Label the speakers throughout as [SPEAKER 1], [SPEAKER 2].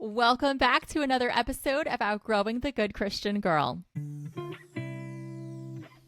[SPEAKER 1] Welcome back to another episode of Outgrowing the Good Christian Girl.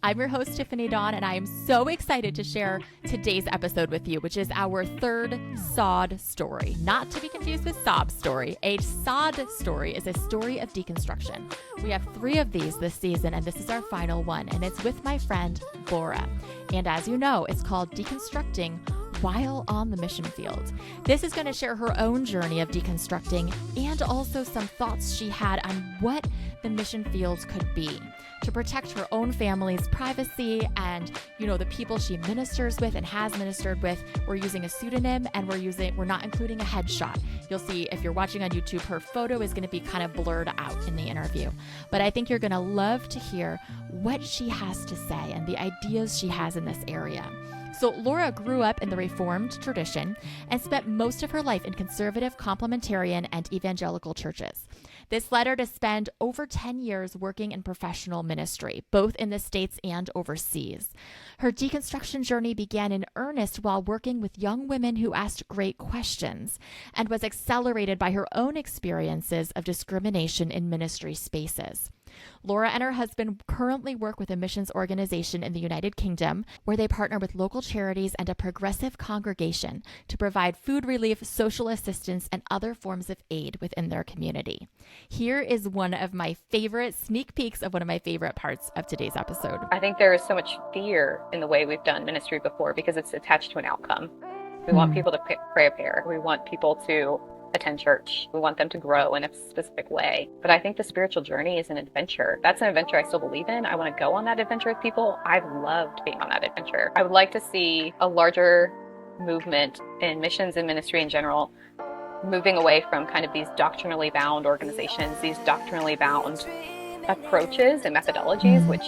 [SPEAKER 1] I'm your host, Tiffany Dawn, and I am so excited to share today's episode with you, which is our third SOD story. Not to be confused with sob story. A SOD story is a story of deconstruction. We have 3 of these this season, and this is our final one, and it's with my friend, Lora. And as you know, it's called Deconstructing while on the mission field. This is going to share her own journey of deconstructing and also some thoughts she had on what the mission fields could be to protect her own family's privacy and, the people she ministers with and has ministered with. We're using a pseudonym and we're not including a headshot. You'll see if you're watching on YouTube, her photo is going to be kind of blurred out in the interview. But I think you're going to love to hear what she has to say and the ideas she has in this area. So Lora grew up in the Reformed tradition and spent most of her life in conservative, complementarian, and evangelical churches. This led her to spend over 10 years working in professional ministry, both in the States and overseas. Her deconstruction journey began in earnest while working with young women who asked great questions and was accelerated by her own experiences of discrimination in ministry spaces. Lora and her husband currently work with a missions organization in the United Kingdom where they partner with local charities and a progressive congregation to provide food relief, social assistance, and other forms of aid within their community. Here is one of my favorite sneak peeks of one of my favorite parts of today's episode.
[SPEAKER 2] I think there is so much fear in the way we've done ministry before because it's attached to an outcome. We want people to pray a prayer. We want people to attend church. We want them to grow in a specific way. But I think the spiritual journey is an adventure. That's an adventure I still believe in. I want to go on that adventure with people. I've loved being on that adventure. I would like to see a larger movement in missions and ministry in general, moving away from kind of these doctrinally bound organizations, these doctrinally bound approaches and methodologies, which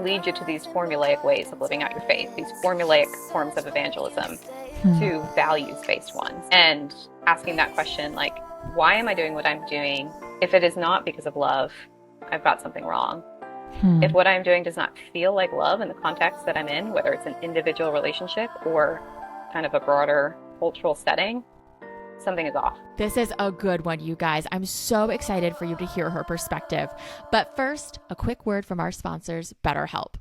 [SPEAKER 2] lead you to these formulaic ways of living out your faith, these formulaic forms of evangelism, to values-based ones. And asking that question, like, why am I doing what I'm doing? If it is not because of love, I've got something wrong. If what I'm doing does not feel like love in the context that I'm in, whether it's an individual relationship or kind of a broader cultural setting, something is off.
[SPEAKER 1] This is a good one, you guys. I'm so excited for you to hear her perspective. But first, a quick word from our sponsors, BetterHelp.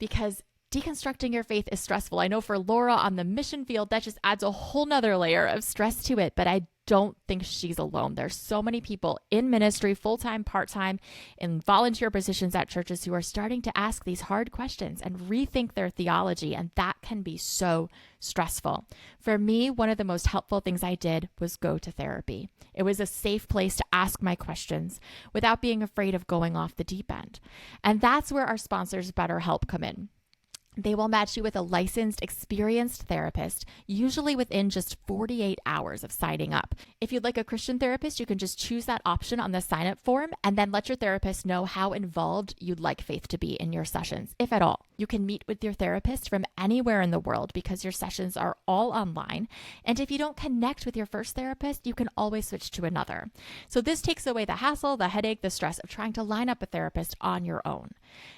[SPEAKER 1] Because deconstructing your faith is stressful. I know for Lora on the mission field, that just adds a whole nother layer of stress to it, but I don't think she's alone. There's so many people in ministry, full-time, part-time, in volunteer positions at churches who are starting to ask these hard questions and rethink their theology, and that can be so stressful. For me, one of the most helpful things I did was go to therapy. It was a safe place to ask my questions without being afraid of going off the deep end. And that's where our sponsors, BetterHelp, come in. They will match you with a licensed, experienced therapist, usually within just 48 hours of signing up. If you'd like a Christian therapist, you can just choose that option on the sign-up form and then let your therapist know how involved you'd like faith to be in your sessions, if at all. You can meet with your therapist from anywhere in the world because your sessions are all online. And if you don't connect with your first therapist, you can always switch to another. So this takes away the hassle, the headache, the stress of trying to line up a therapist on your own.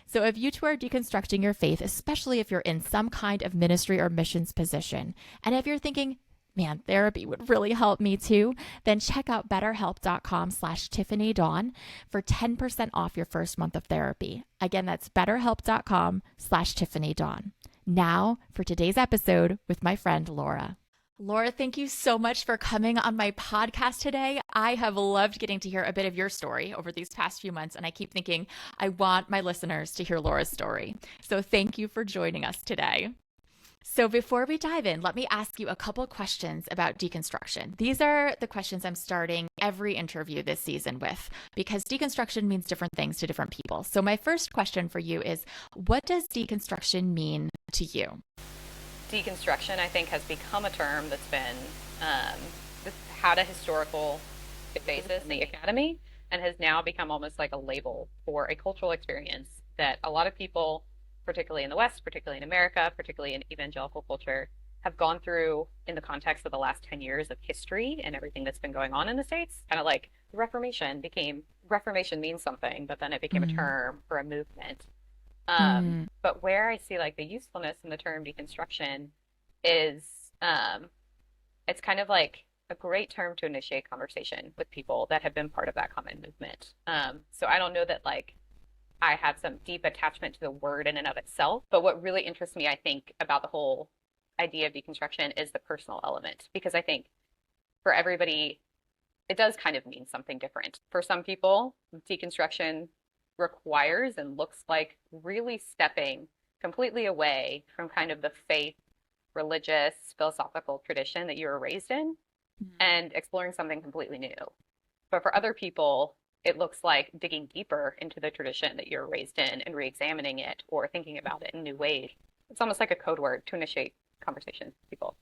[SPEAKER 1] So if you two are deconstructing your faith, especially if you're in some kind of ministry or missions position, and if you're thinking, man, therapy would really help me too, then check out betterhelp.com/Tiffany Dawn for 10% off your first month of therapy. Again, that's betterhelp.com/Tiffany Dawn. Now for today's episode with my friend Lora. Lora, thank you so much for coming on my podcast today. I have loved getting to hear a bit of your story over these past few months, and I keep thinking I want my listeners to hear Lora's story. So thank you for joining us today. So before we dive in, let me ask you a couple questions about deconstruction. These are the questions I'm starting every interview this season with, because deconstruction means different things to different people. So my first question for you is, what does deconstruction mean to you?
[SPEAKER 2] Deconstruction, I think, has become a term that's been had a historical basis in the academy and has now become almost like a label for a cultural experience that a lot of people, particularly in the West, particularly in America, particularly in evangelical culture, have gone through in the context of the last 10 years of history and everything that's been going on in the States. Kind of like Reformation means something, but then it became a term for a movement. But where I see like the usefulness in the term deconstruction is it's kind of like a great term to initiate conversation with people that have been part of that common movement. So I don't know that like I have some deep attachment to the word in and of itself, but what really interests me, I think, about the whole idea of deconstruction is the personal element, because I think for everybody, it does kind of mean something different. For some people, deconstruction requires and looks like really stepping completely away from kind of the faith, religious, philosophical tradition that you were raised in and exploring something completely new. But for other people, it looks like digging deeper into the tradition that you're raised in and re-examining it or thinking about it in new ways. It's almost like a code word to initiate conversation with people.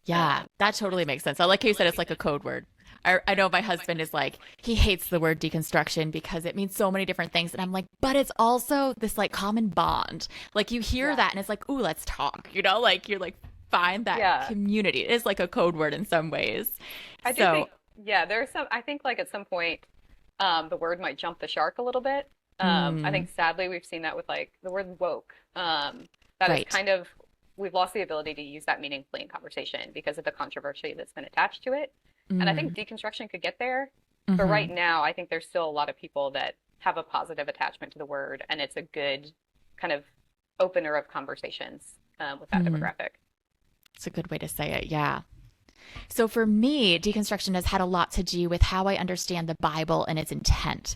[SPEAKER 1] Yeah, that totally makes sense. I like how you said it's like a code word. I know my husband is like, he hates the word deconstruction because it means so many different things. And I'm like, but it's also this like common bond. Like you hear that and it's like, ooh, let's talk, you know, like you're like, find that community. It is like a code word in some ways.
[SPEAKER 2] I do think, there's some, I think like at some point, the word might jump the shark a little bit. I think sadly we've seen that with like the word woke. That is kind of, we've lost the ability to use that meaningfully in conversation because of the controversy that's been attached to it. And I think deconstruction could get there. But right now, I think there's still a lot of people that have a positive attachment to the word. And it's a good kind of opener of conversations with that demographic.
[SPEAKER 1] It's a good way to say it. Yeah. So for me, deconstruction has had a lot to do with how I understand the Bible and its intent.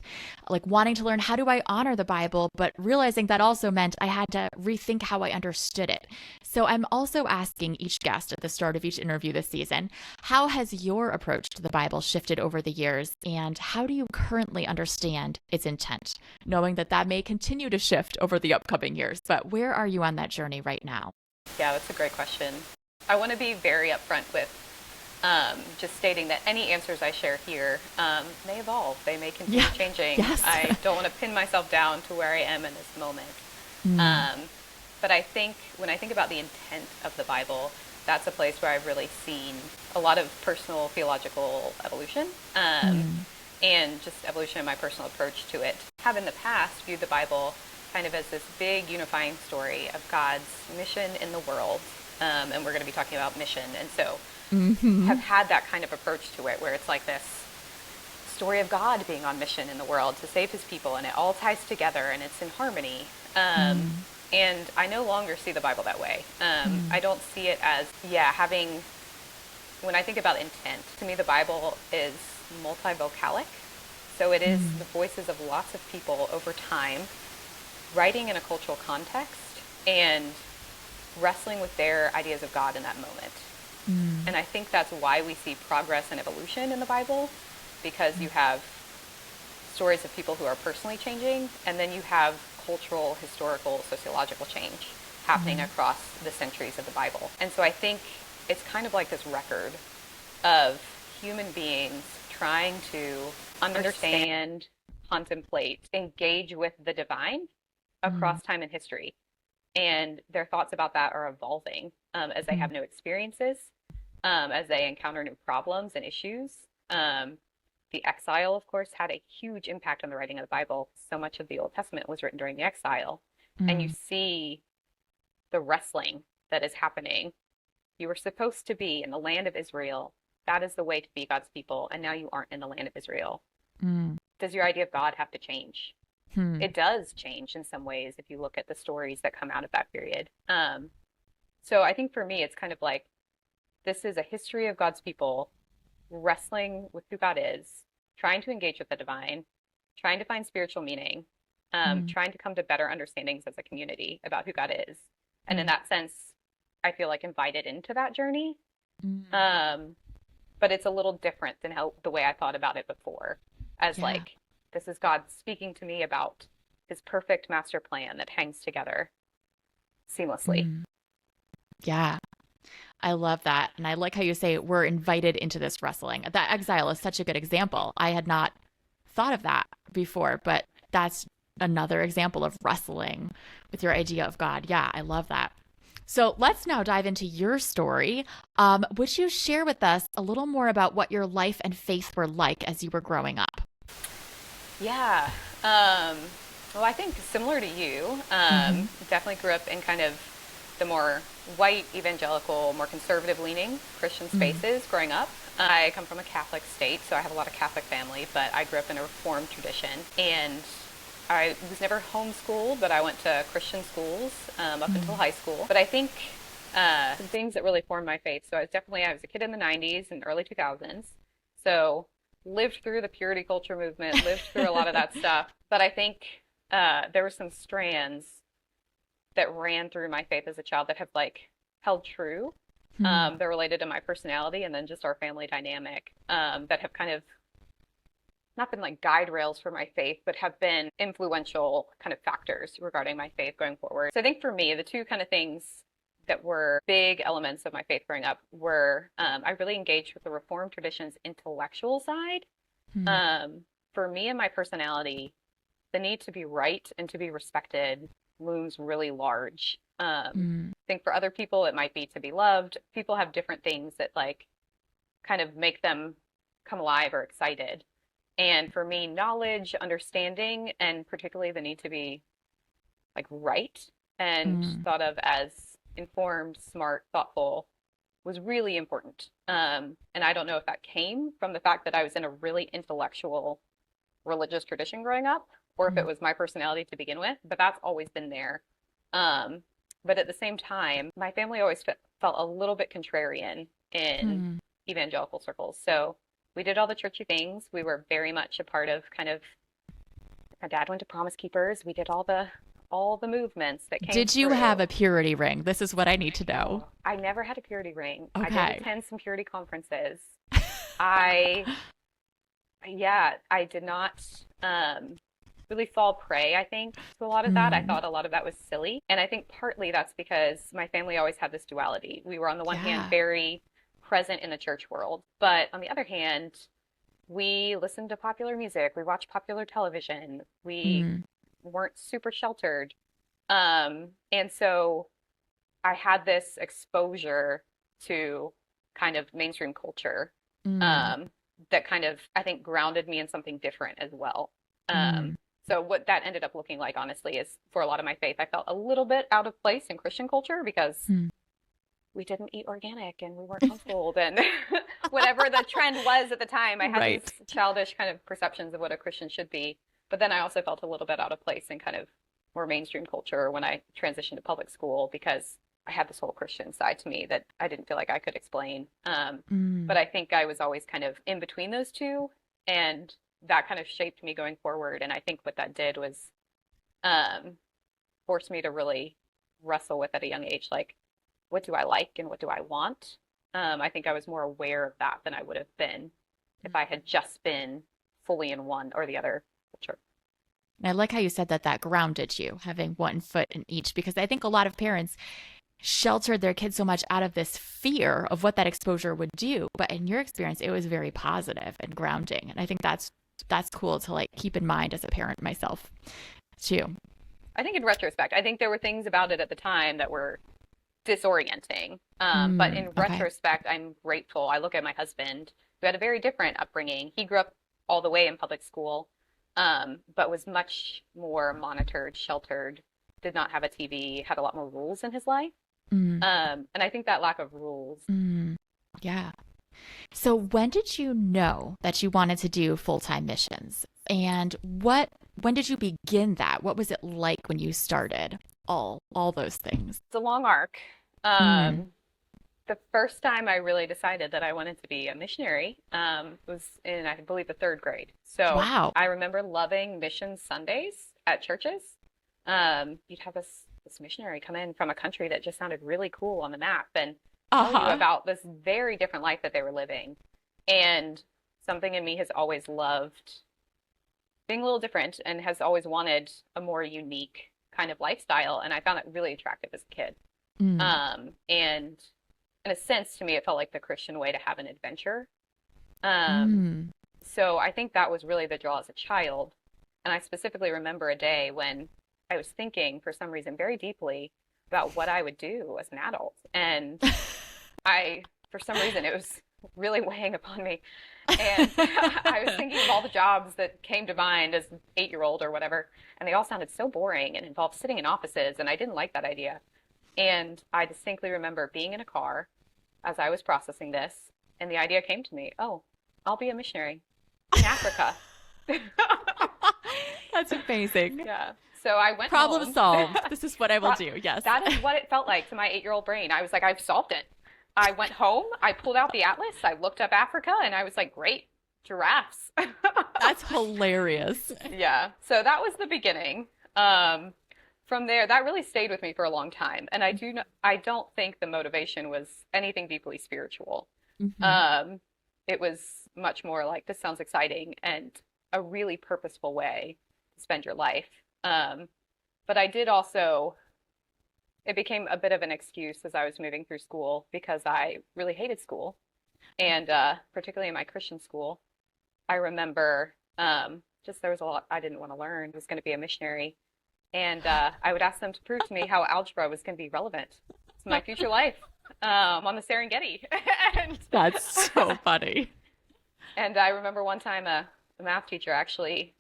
[SPEAKER 1] Like wanting to learn, how do I honor the Bible, but realizing that also meant I had to rethink how I understood it. So I'm also asking each guest at the start of each interview this season, how has your approach to the Bible shifted over the years, and how do you currently understand its intent, knowing that that may continue to shift over the upcoming years? But where are you on that journey right now?
[SPEAKER 2] Yeah, that's a great question. I want to be very upfront with just stating that any answers I share here may evolve. They may continue changing.
[SPEAKER 1] Yes.
[SPEAKER 2] I don't want to pin myself down to where I am in this moment. But I think when I think about the intent of the Bible, that's a place where I've really seen a lot of personal theological evolution and just evolution in my personal approach to it. I have in the past viewed the Bible kind of as this big unifying story of God's mission in the world. And we're going to be talking about mission. And so have had that kind of approach to it where it's like this story of God being on mission in the world to save his people, and it all ties together and it's in harmony. And I no longer see the Bible that way. I don't see it as, having, when I think about intent, to me the Bible is multivocalic. So it is the voices of lots of people over time writing in a cultural context and wrestling with their ideas of God in that moment. And I think that's why we see progress and evolution in the Bible, because you have stories of people who are personally changing, and then you have cultural, historical, sociological change happening across the centuries of the Bible. And so I think it's kind of like this record of human beings trying to understand, contemplate, engage with the divine across time and history. And their thoughts about that are evolving as they have new experiences, as they encounter new problems and issues. The exile, of course, had a huge impact on the writing of the Bible. So much of the Old Testament was written during the exile. And you see the wrestling that is happening. You were supposed to be in the land of Israel. That is the way to be God's people. And now you aren't in the land of Israel. Does your idea of God have to change? It does change in some ways if you look at the stories that come out of that period. So I think for me, it's kind of like, this is a history of God's people wrestling with who God is, trying to engage with the divine, trying to find spiritual meaning, trying to come to better understandings as a community about who God is. And in that sense, I feel like invited into that journey. But it's a little different than the way I thought about it before, as like, this is God speaking to me about his perfect master plan that hangs together seamlessly.
[SPEAKER 1] Yeah, I love that. And I like how you say we're invited into this wrestling. That exile is such a good example. I had not thought of that before, but that's another example of wrestling with your idea of God. Yeah, I love that. So let's now dive into your story. Would you share with us a little more about what your life and faith were like as you were growing up?
[SPEAKER 2] Yeah. Well, I think similar to you, definitely grew up in kind of the more white, evangelical, more conservative leaning Christian spaces growing up. I come from a Catholic state, so I have a lot of Catholic family, but I grew up in a Reformed tradition. And I was never homeschooled, but I went to Christian schools up until high school. But I think some things that really formed my faith. So I was a kid in the 90s and early 2000s. So lived through the purity culture movement, lived through a lot of that stuff. But I think there were some strands that ran through my faith as a child that have like held true. They're related to my personality and then just our family dynamic that have kind of not been like guide rails for my faith, but have been influential kind of factors regarding my faith going forward. So I think for me, the two kind of things that were big elements of my faith growing up were I really engaged with the Reformed tradition's intellectual side. For me and my personality, the need to be right and to be respected looms really large. I think for other people, it might be to be loved. People have different things that like kind of make them come alive or excited. And for me, knowledge, understanding, and particularly the need to be like right and thought of as informed, smart, thoughtful was really important. And I don't know if that came from the fact that I was in a really intellectual religious tradition growing up, or if it was my personality to begin with, but that's always been there. But at the same time, my family always felt a little bit contrarian in evangelical circles. So we did all the churchy things. We were very much a part of kind of, my dad went to Promise Keepers. We did all the movements that came
[SPEAKER 1] Did you
[SPEAKER 2] through.
[SPEAKER 1] have a purity ring? This is what I need to know.
[SPEAKER 2] I never had a purity ring.
[SPEAKER 1] Okay.
[SPEAKER 2] I did attend some purity conferences. I did not really fall prey, I think, to a lot of that. I thought a lot of that was silly. And I think partly that's because my family always had this duality. We were on the one hand very present in the church world, but on the other hand, we listened to popular music, we watched popular television, we weren't super sheltered. And so I had this exposure to kind of mainstream culture that kind of, I think, grounded me in something different as well. So what that ended up looking like, honestly, is for a lot of my faith, I felt a little bit out of place in Christian culture because we didn't eat organic and we weren't homeschooled and whatever the trend was at the time, I had these childish kind of perceptions of what a Christian should be. But then I also felt a little bit out of place in kind of more mainstream culture when I transitioned to public school because I had this whole Christian side to me that I didn't feel like I could explain. But I think I was always kind of in between those two, and that kind of shaped me going forward. And I think what that did was force me to really wrestle with at a young age, like, what do I like and what do I want? I think I was more aware of that than I would have been if I had just been fully in one or the other culture.
[SPEAKER 1] And I like how you said that grounded you, having one foot in each, because I think a lot of parents sheltered their kids so much out of this fear of what that exposure would do. But in your experience, it was very positive and grounding. And I think that's cool to like keep in mind as a parent myself too.
[SPEAKER 2] I think in retrospect, I think there were things about it at the time that were disorienting. But in retrospect, I'm grateful. I look at my husband, who had a very different upbringing. He grew up all the way in public school, but was much more monitored, sheltered, did not have a TV, had a lot more rules in his life. And I think that lack of rules.
[SPEAKER 1] Yeah. So when did you know that you wanted to do full-time missions? And when did you begin that? What was it like when you started all those things?
[SPEAKER 2] It's a long arc. The first time I really decided that I wanted to be a missionary was in, I believe, the third grade. So I remember loving mission Sundays at churches. You'd have this missionary come in from a country that just sounded really cool on the map and tell you about this very different life that they were living. And something in me has always loved being a little different and has always wanted a more unique kind of lifestyle. And I found it really attractive as a kid. And in a sense, to me, it felt like the Christian way to have an adventure. So I think that was really the draw as a child. And I specifically remember a day when I was thinking, for some reason, very deeply about what I would do as an adult. And for some reason, it was really weighing upon me. And I was thinking of all the jobs that came to mind as an 8-year-old or whatever. And they all sounded so boring and involved sitting in offices. And I didn't like that idea. And I distinctly remember being in a car as I was processing this And the idea came to me, oh, I'll be a missionary in Africa.
[SPEAKER 1] That's amazing.
[SPEAKER 2] Yeah. So I went
[SPEAKER 1] Problem
[SPEAKER 2] home.
[SPEAKER 1] solved. This is what I will do. Yes.
[SPEAKER 2] That is what it felt like to my 8-year-old brain. I was like, I've solved it. I went home, I pulled out the atlas, I looked up Africa, and I was like, great, giraffes.
[SPEAKER 1] That's hilarious.
[SPEAKER 2] Yeah. So that was the beginning. From there, that really stayed with me for a long time. And I don't think the motivation was anything deeply spiritual.
[SPEAKER 1] Mm-hmm.
[SPEAKER 2] It was much more like, this sounds exciting and a really purposeful way to spend your life. But I did also, it became a bit of an excuse as I was moving through school because I really hated school. And particularly in my Christian school, I remember just there was a lot I didn't want to learn. I was going to be a missionary. And I would ask them to prove to me how algebra was going to be relevant to my future life on the Serengeti. And
[SPEAKER 1] that's so funny.
[SPEAKER 2] And I remember one time a math teacher actually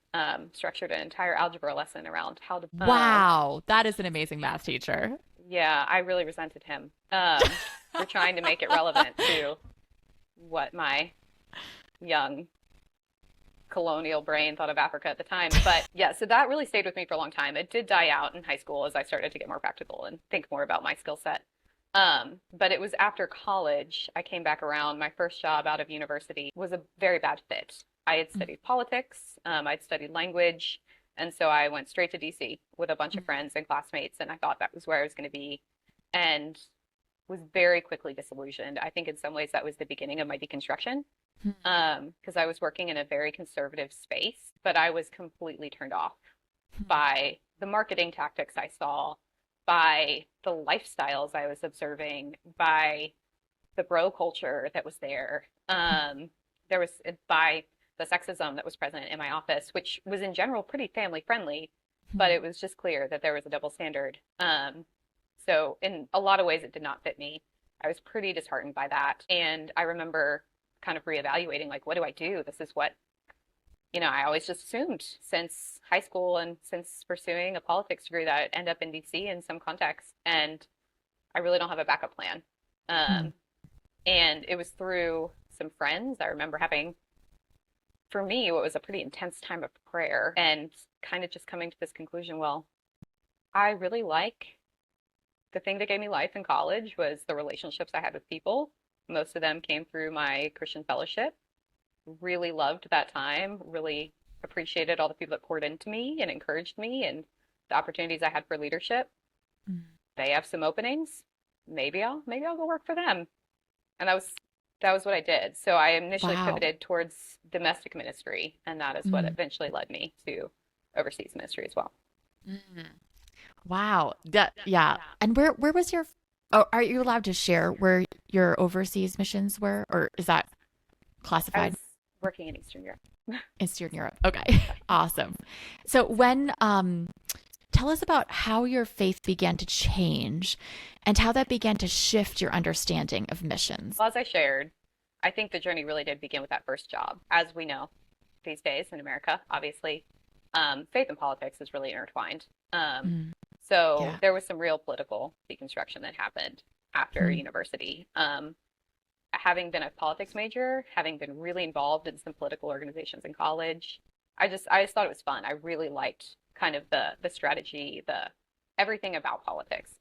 [SPEAKER 2] structured an entire algebra lesson around how to...
[SPEAKER 1] Wow, that is an amazing math teacher.
[SPEAKER 2] Yeah, I really resented him for trying to make it relevant to what my young colonial brain thought of Africa at the time. But yeah, so that really stayed with me for a long time. It did die out in high school as I started to get more practical and think more about my skill set. But it was after college, I came back around. My first job out of university was a very bad fit. I had studied politics, I'd studied language, and so I went straight to DC with a bunch of friends and classmates, and I thought that was where I was going to be, and was very quickly disillusioned. I think in some ways that was the beginning of my deconstruction, because I was working in a very conservative space, but I was completely turned off by the marketing tactics I saw, by the lifestyles I was observing, by the bro culture that was there. There was by the sexism that was present in my office, which was in general pretty family friendly, but it was just clear that there was a double standard. So in a lot of ways, it did not fit me. I was pretty disheartened by that. And I remember kind of reevaluating, like, what do I do? This is what, I always just assumed since high school and since pursuing a politics degree that I'd end up in DC in some context. And I really don't have a backup plan. And it was through some friends. I remember having, for me, what was a pretty intense time of prayer and kind of just coming to this conclusion, well, I really like the thing that gave me life in college was the relationships I had with people. Most of them came through my Christian fellowship. Really loved that time, really appreciated all the people that poured into me and encouraged me and the opportunities I had for leadership. They have some openings. Maybe I'll go work for them. And that was what I did. So I initially pivoted towards domestic ministry, and that is what eventually led me to overseas ministry as well.
[SPEAKER 1] Wow. Yeah. And where was your, are you allowed to share where your overseas missions were, or is that classified?
[SPEAKER 2] I was working in Eastern Europe.
[SPEAKER 1] Eastern Europe. Okay. Awesome. So tell us about how your faith began to change and how that began to shift your understanding of missions.
[SPEAKER 2] Well, as I shared, I think the journey really did begin with that first job. As we know these days in America, obviously, faith and politics is really intertwined. So there was some real political deconstruction that happened after university. Having been a politics major, having been really involved in some political organizations in college, I just thought it was fun. I really liked kind of the strategy, the everything about politics,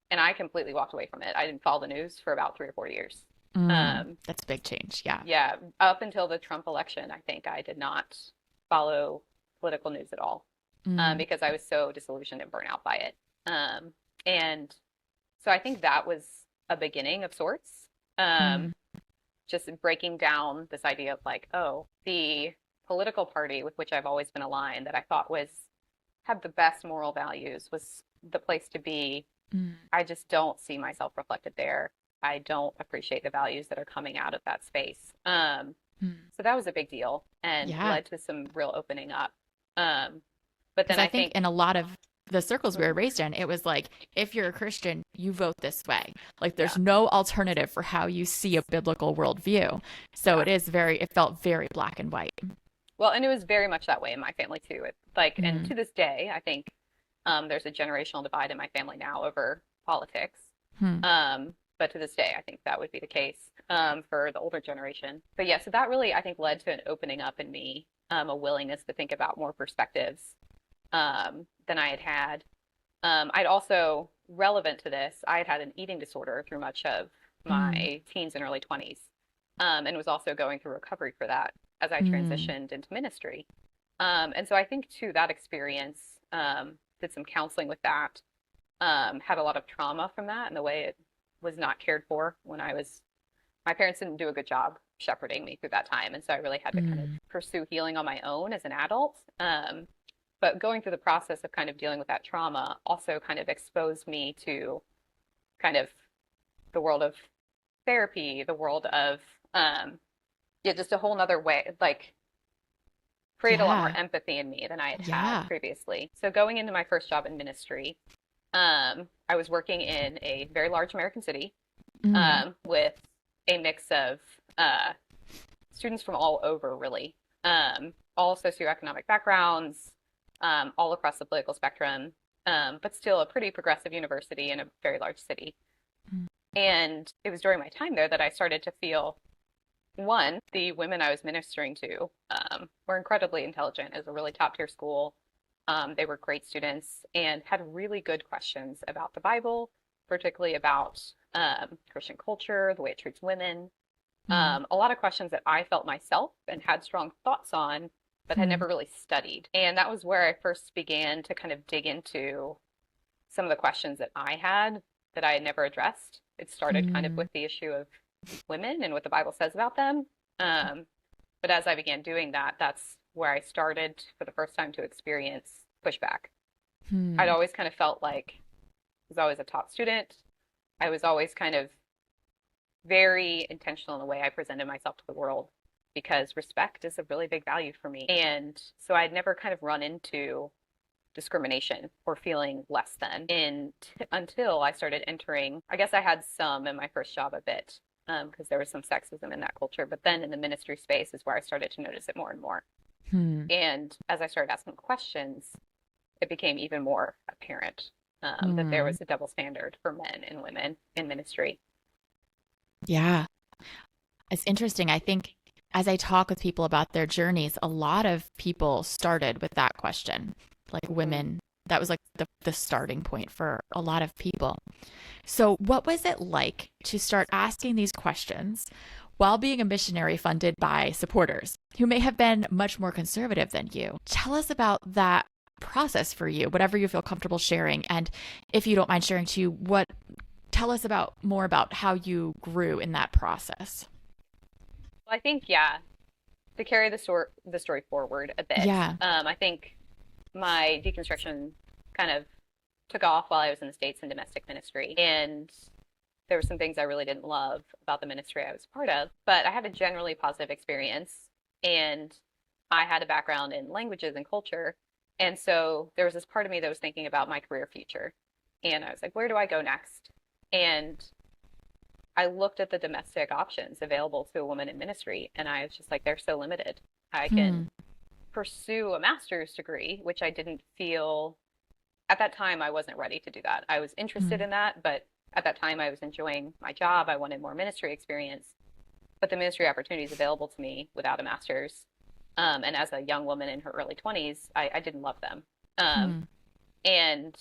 [SPEAKER 2] and I completely walked away from it. I didn't follow the news for about 3 or 4 years.
[SPEAKER 1] That's a big change. Yeah.
[SPEAKER 2] Yeah. Up until the Trump election, I think I did not follow political news at all because I was so disillusioned and burnt out by it. And so I think that was a beginning of sorts. Just breaking down this idea of like, oh, the political party with which I've always been aligned that I thought had the best moral values was the place to be. I just don't see myself reflected there. I don't appreciate the values that are coming out of that space. So that was a big deal and led to some real opening up. But then I think
[SPEAKER 1] in a lot of the circles we were raised in, it was like, if you're a Christian, you vote this way. Like there's no alternative for how you see a biblical worldview. So it felt very black and white.
[SPEAKER 2] Well, and it was very much that way in my family too. And to this day, I think there's a generational divide in my family now over politics. But to this day, I think that would be the case for the older generation. But yeah, so that really, I think, led to an opening up in me, a willingness to think about more perspectives than I had had. I'd also, relevant to this, I had had an eating disorder through much of my teens and early 20s, and was also going through recovery for that as I transitioned into ministry. And so I think, too, that experience, did some counseling with that, had a lot of trauma from that and the way it was not cared for when my parents didn't do a good job shepherding me through that time. And so I really had to kind of pursue healing on my own as an adult. But going through the process of kind of dealing with that trauma also kind of exposed me to kind of the world of therapy, the world of, just a whole nother way, like create a lot more empathy in me than I had previously. So going into my first job in ministry, I was working in a very large American city, with a mix of students from all over, really, all socioeconomic backgrounds, all across the political spectrum, but still a pretty progressive university in a very large city. And it was during my time there that I started to feel, one, the women I was ministering to were incredibly intelligent. It was a really top tier school. They were great students and had really good questions about the Bible, particularly about Christian culture, the way it treats women. A lot of questions that I felt myself and had strong thoughts on, but had never really studied. And that was where I first began to kind of dig into some of the questions that I had never addressed. It started kind of with the issue of women and what the Bible says about them. But as I began doing that, that's where I started for the first time to experience pushback. I'd always kind of felt like I was always a top student. I was always kind of very intentional in the way I presented myself to the world, because respect is a really big value for me. And so I'd never kind of run into discrimination or feeling less than until I started entering. I guess I had some in my first job a bit, because there was some sexism in that culture. But then in the ministry space is where I started to notice it more and more. And as I started asking questions, it became even more apparent that there was a double standard for men and women in ministry.
[SPEAKER 1] Yeah. It's interesting. I think as I talk with people about their journeys, a lot of people started with that question, like women. That was like the starting point for a lot of people. So what was it like to start asking these questions while being a missionary funded by supporters who may have been much more conservative than you? Tell us about that process for you, whatever you feel comfortable sharing. And if you don't mind sharing too, tell us more about how you grew in that process.
[SPEAKER 2] Well, I think, to carry the story forward a bit, I think my deconstruction kind of took off while I was in the States in domestic ministry. And there were some things I really didn't love about the ministry I was part of, but I had a generally positive experience. And I had a background in languages and culture. And so there was this part of me that was thinking about my career future. And I was like, where do I go next? And I looked at the domestic options available to a woman in ministry, and I was just like, they're so limited. I can pursue a master's degree, which I didn't feel at that time. I wasn't ready to do that. I was interested in that, but at that time I was enjoying my job. I wanted more ministry experience, but the ministry opportunities available to me without a master's, and as a young woman in her early 20s, I didn't love them. And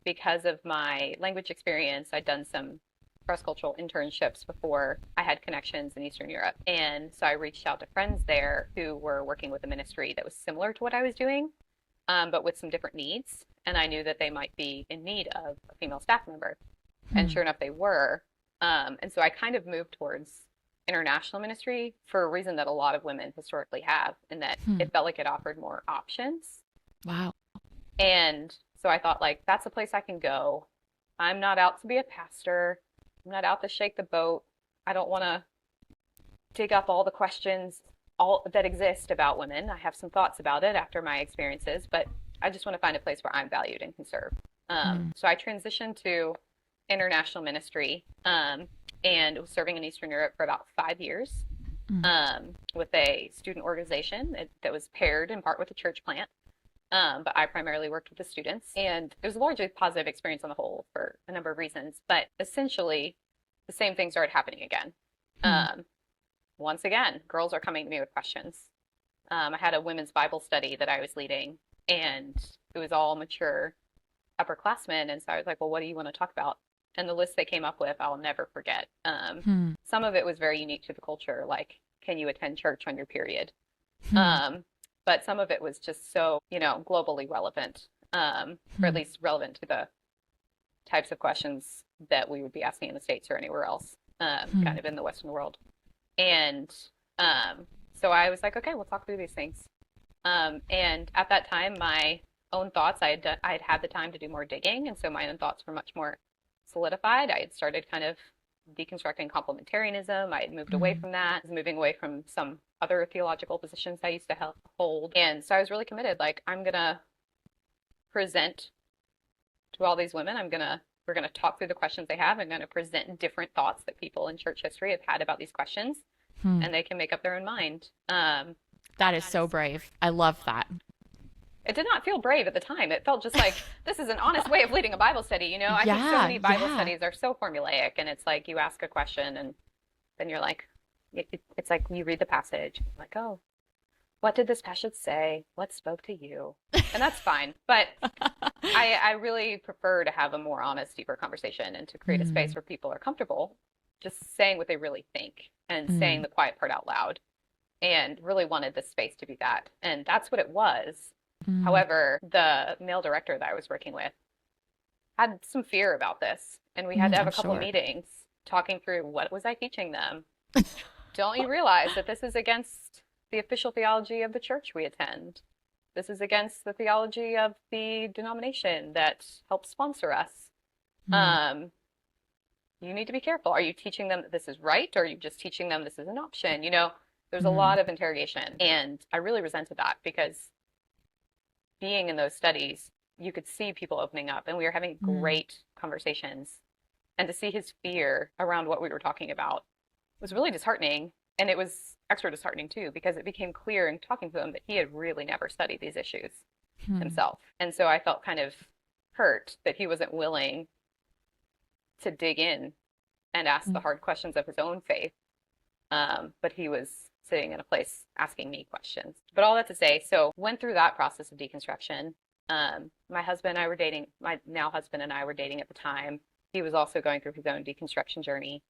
[SPEAKER 2] because of my language experience, I'd done some cross-cultural internships before I had connections in Eastern Europe. And so I reached out to friends there who were working with a ministry that was similar to what I was doing, but with some different needs. And I knew that they might be in need of a female staff member. And sure enough, they were. And so I kind of moved towards international ministry for a reason that a lot of women historically have, in that it felt like it offered more options.
[SPEAKER 1] Wow.
[SPEAKER 2] And so I thought, like, that's a place I can go. I'm not out to be a pastor. I'm not out to shake the boat. I don't want to dig up all the questions that exist about women. I have some thoughts about it after my experiences, but I just want to find a place where I'm valued and can serve. So I transitioned to international ministry, and was serving in Eastern Europe for about 5 years, with a student organization that was paired in part with a church plant. But I primarily worked with the students, and it was a largely positive experience on the whole for a number of reasons. But essentially, the same thing started happening again. Once again, girls are coming to me with questions. I had a women's Bible study that I was leading, and it was all mature upperclassmen. And so I was like, well, what do you want to talk about? And the list they came up with, I'll never forget. Some of it was very unique to the culture, like, can you attend church on your period? But some of it was just so, globally relevant, or at least relevant to the types of questions that we would be asking in the States or anywhere else, kind of in the Western world. And so I was like, okay, we'll talk through these things. And at that time, my own thoughts, I'd had the time to do more digging. And so my own thoughts were much more solidified. I had started kind of deconstructing complementarianism. I had moved away from that, moving away from some other theological positions I used to hold. And so I was really committed, like, I'm going to present to all these women. We're going to talk through the questions they have. I'm going to present different thoughts that people in church history have had about these questions, and they can make up their own mind.
[SPEAKER 1] That is so brave. I love that.
[SPEAKER 2] It did not feel brave at the time. It felt just like, this is an honest way of leading a Bible study. I think so many Bible studies are so formulaic, and it's like you ask a question and then you're like, it's like you read the passage, like, oh, what did this passage say? What spoke to you? And that's fine. But I really prefer to have a more honest, deeper conversation and to create a space where people are comfortable just saying what they really think and saying the quiet part out loud, and really wanted this space to be that. And that's what it was. However, the male director that I was working with had some fear about this, and we had to have a couple of meetings talking through, what was I teaching them? Don't you realize that this is against the official theology of the church we attend? This is against the theology of the denomination that helps sponsor us. You need to be careful. Are you teaching them that this is right, or are you just teaching them this is an option? There's a lot of interrogation, and I really resented that, because being in those studies, you could see people opening up, and we were having great conversations. And to see his fear around what we were talking about was really disheartening. And it was extra disheartening too, because it became clear in talking to him that he had really never studied these issues himself. And so I felt kind of hurt that he wasn't willing to dig in and ask the hard questions of his own faith. But he was sitting in a place asking me questions. But all that to say, so went through that process of deconstruction. My husband and I were dating, my now husband and I were dating at the time. He was also going through his own deconstruction journey.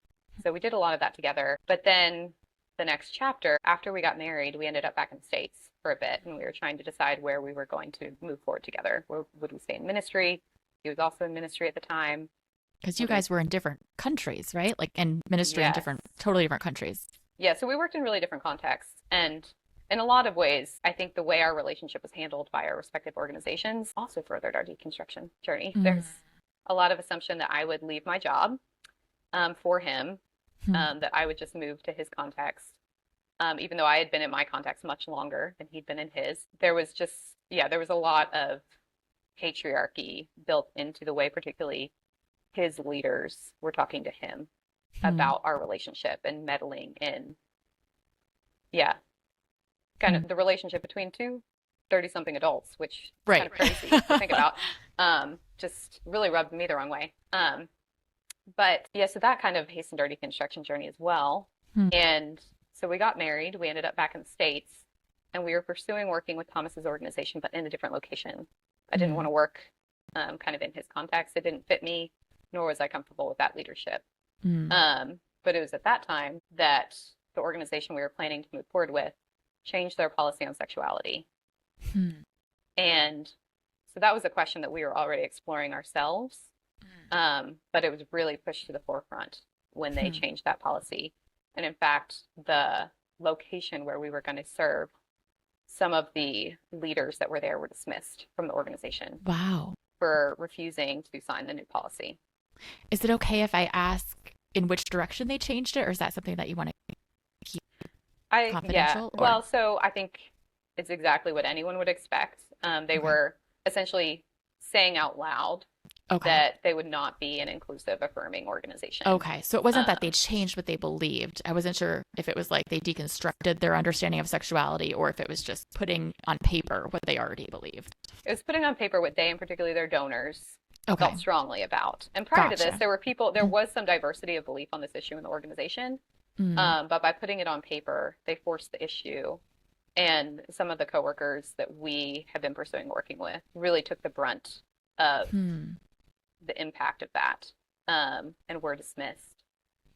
[SPEAKER 2] So we did a lot of that together. But then the next chapter, after we got married, we ended up back in the States for a bit, and we were trying to decide where we were going to move forward together. Where would we stay in ministry? He was also in ministry at the time.
[SPEAKER 1] Because you guys were in different countries, right? Like in ministry in totally different countries. Yeah,
[SPEAKER 2] so we worked in really different contexts. And in a lot of ways, I think the way our relationship was handled by our respective organizations also furthered our deconstruction journey. There's a lot of assumption that I would leave my job for him, that I would just move to his context. Even though I had been in my context much longer than he'd been in his, there was a lot of patriarchy built into the way particularly his leaders were talking to him about our relationship and meddling in, kind of the relationship between two 30-something adults, which is kind of crazy to think about. Just really rubbed me the wrong way. But yeah, so that kind of hastened our deconstruction journey as well. And so we got married. We ended up back in the States, and we were pursuing working with Thomas's organization, but in a different location. I didn't want to work kind of in his context. It didn't fit me, nor was I comfortable with that leadership. But it was at that time that the organization we were planning to move forward with changed their policy on sexuality. And so that was a question that we were already exploring ourselves. But it was really pushed to the forefront when they changed that policy. And in fact, the location where we were going to serve, some of the leaders that were there were dismissed from the organization.
[SPEAKER 1] Wow.
[SPEAKER 2] For refusing to sign the new policy.
[SPEAKER 1] Is it okay if I ask in which direction they changed it, or is that something that you want to keep confidential?
[SPEAKER 2] Yeah. Well, so I think it's exactly what anyone would expect. They were essentially saying out loud that they would not be an inclusive, affirming organization.
[SPEAKER 1] Okay. So it wasn't that they changed what they believed. I wasn't sure if it was like they deconstructed their understanding of sexuality, or if it was just putting on paper what they already believed.
[SPEAKER 2] It was putting on paper what they, and particularly their donors,
[SPEAKER 1] Okay.
[SPEAKER 2] felt strongly about. And prior to this,
[SPEAKER 1] Gotcha.
[SPEAKER 2] there was some diversity of belief on this issue in the organization.
[SPEAKER 1] Mm.
[SPEAKER 2] But by putting it on paper, they forced the issue. And some of the coworkers that we have been pursuing working with really took the brunt of
[SPEAKER 1] Hmm.
[SPEAKER 2] the impact of that, and were dismissed.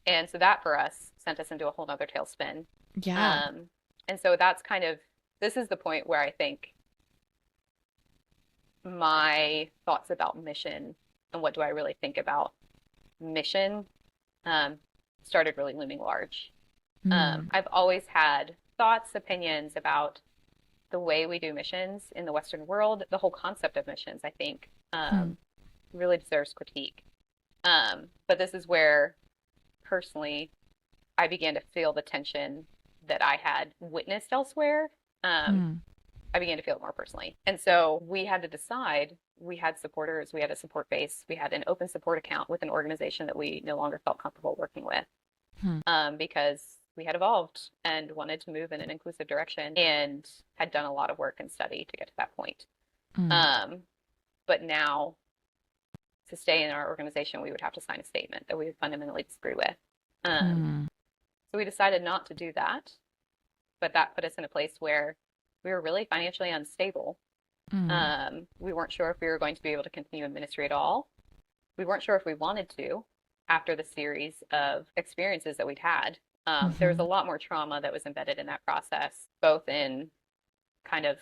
[SPEAKER 2] And so that for us sent us into a whole nother tailspin.
[SPEAKER 1] Yeah.
[SPEAKER 2] Um, and so that's kind of, this is the point where I think my thoughts about mission and what do I really think about mission um, started really looming large.
[SPEAKER 1] Mm.
[SPEAKER 2] I've always had thoughts, opinions about the way we do missions in the Western world. The whole concept of missions, I think,
[SPEAKER 1] Hmm.
[SPEAKER 2] really deserves critique. But this is where, personally, I began to feel the tension that I had witnessed elsewhere. Um,
[SPEAKER 1] Hmm.
[SPEAKER 2] I began to feel it more personally. And so we had to decide. We had supporters, we had a support base, we had an open support account with an organization that we no longer felt comfortable working with,
[SPEAKER 1] Hmm.
[SPEAKER 2] because we had evolved and wanted to move in an inclusive direction and had done a lot of work and study to get to that point.
[SPEAKER 1] Mm.
[SPEAKER 2] Um, but now, to stay in our organization, we would have to sign a statement that we would fundamentally disagree with.
[SPEAKER 1] Hmm.
[SPEAKER 2] So we decided not to do that, but that put us in a place where we were really financially unstable.
[SPEAKER 1] Mm.
[SPEAKER 2] We weren't sure if we were going to be able to continue in ministry at all. We weren't sure if we wanted to after the series of experiences that we'd had. There was a
[SPEAKER 1] Mhm.
[SPEAKER 2] lot more trauma that was embedded in that process, both in kind of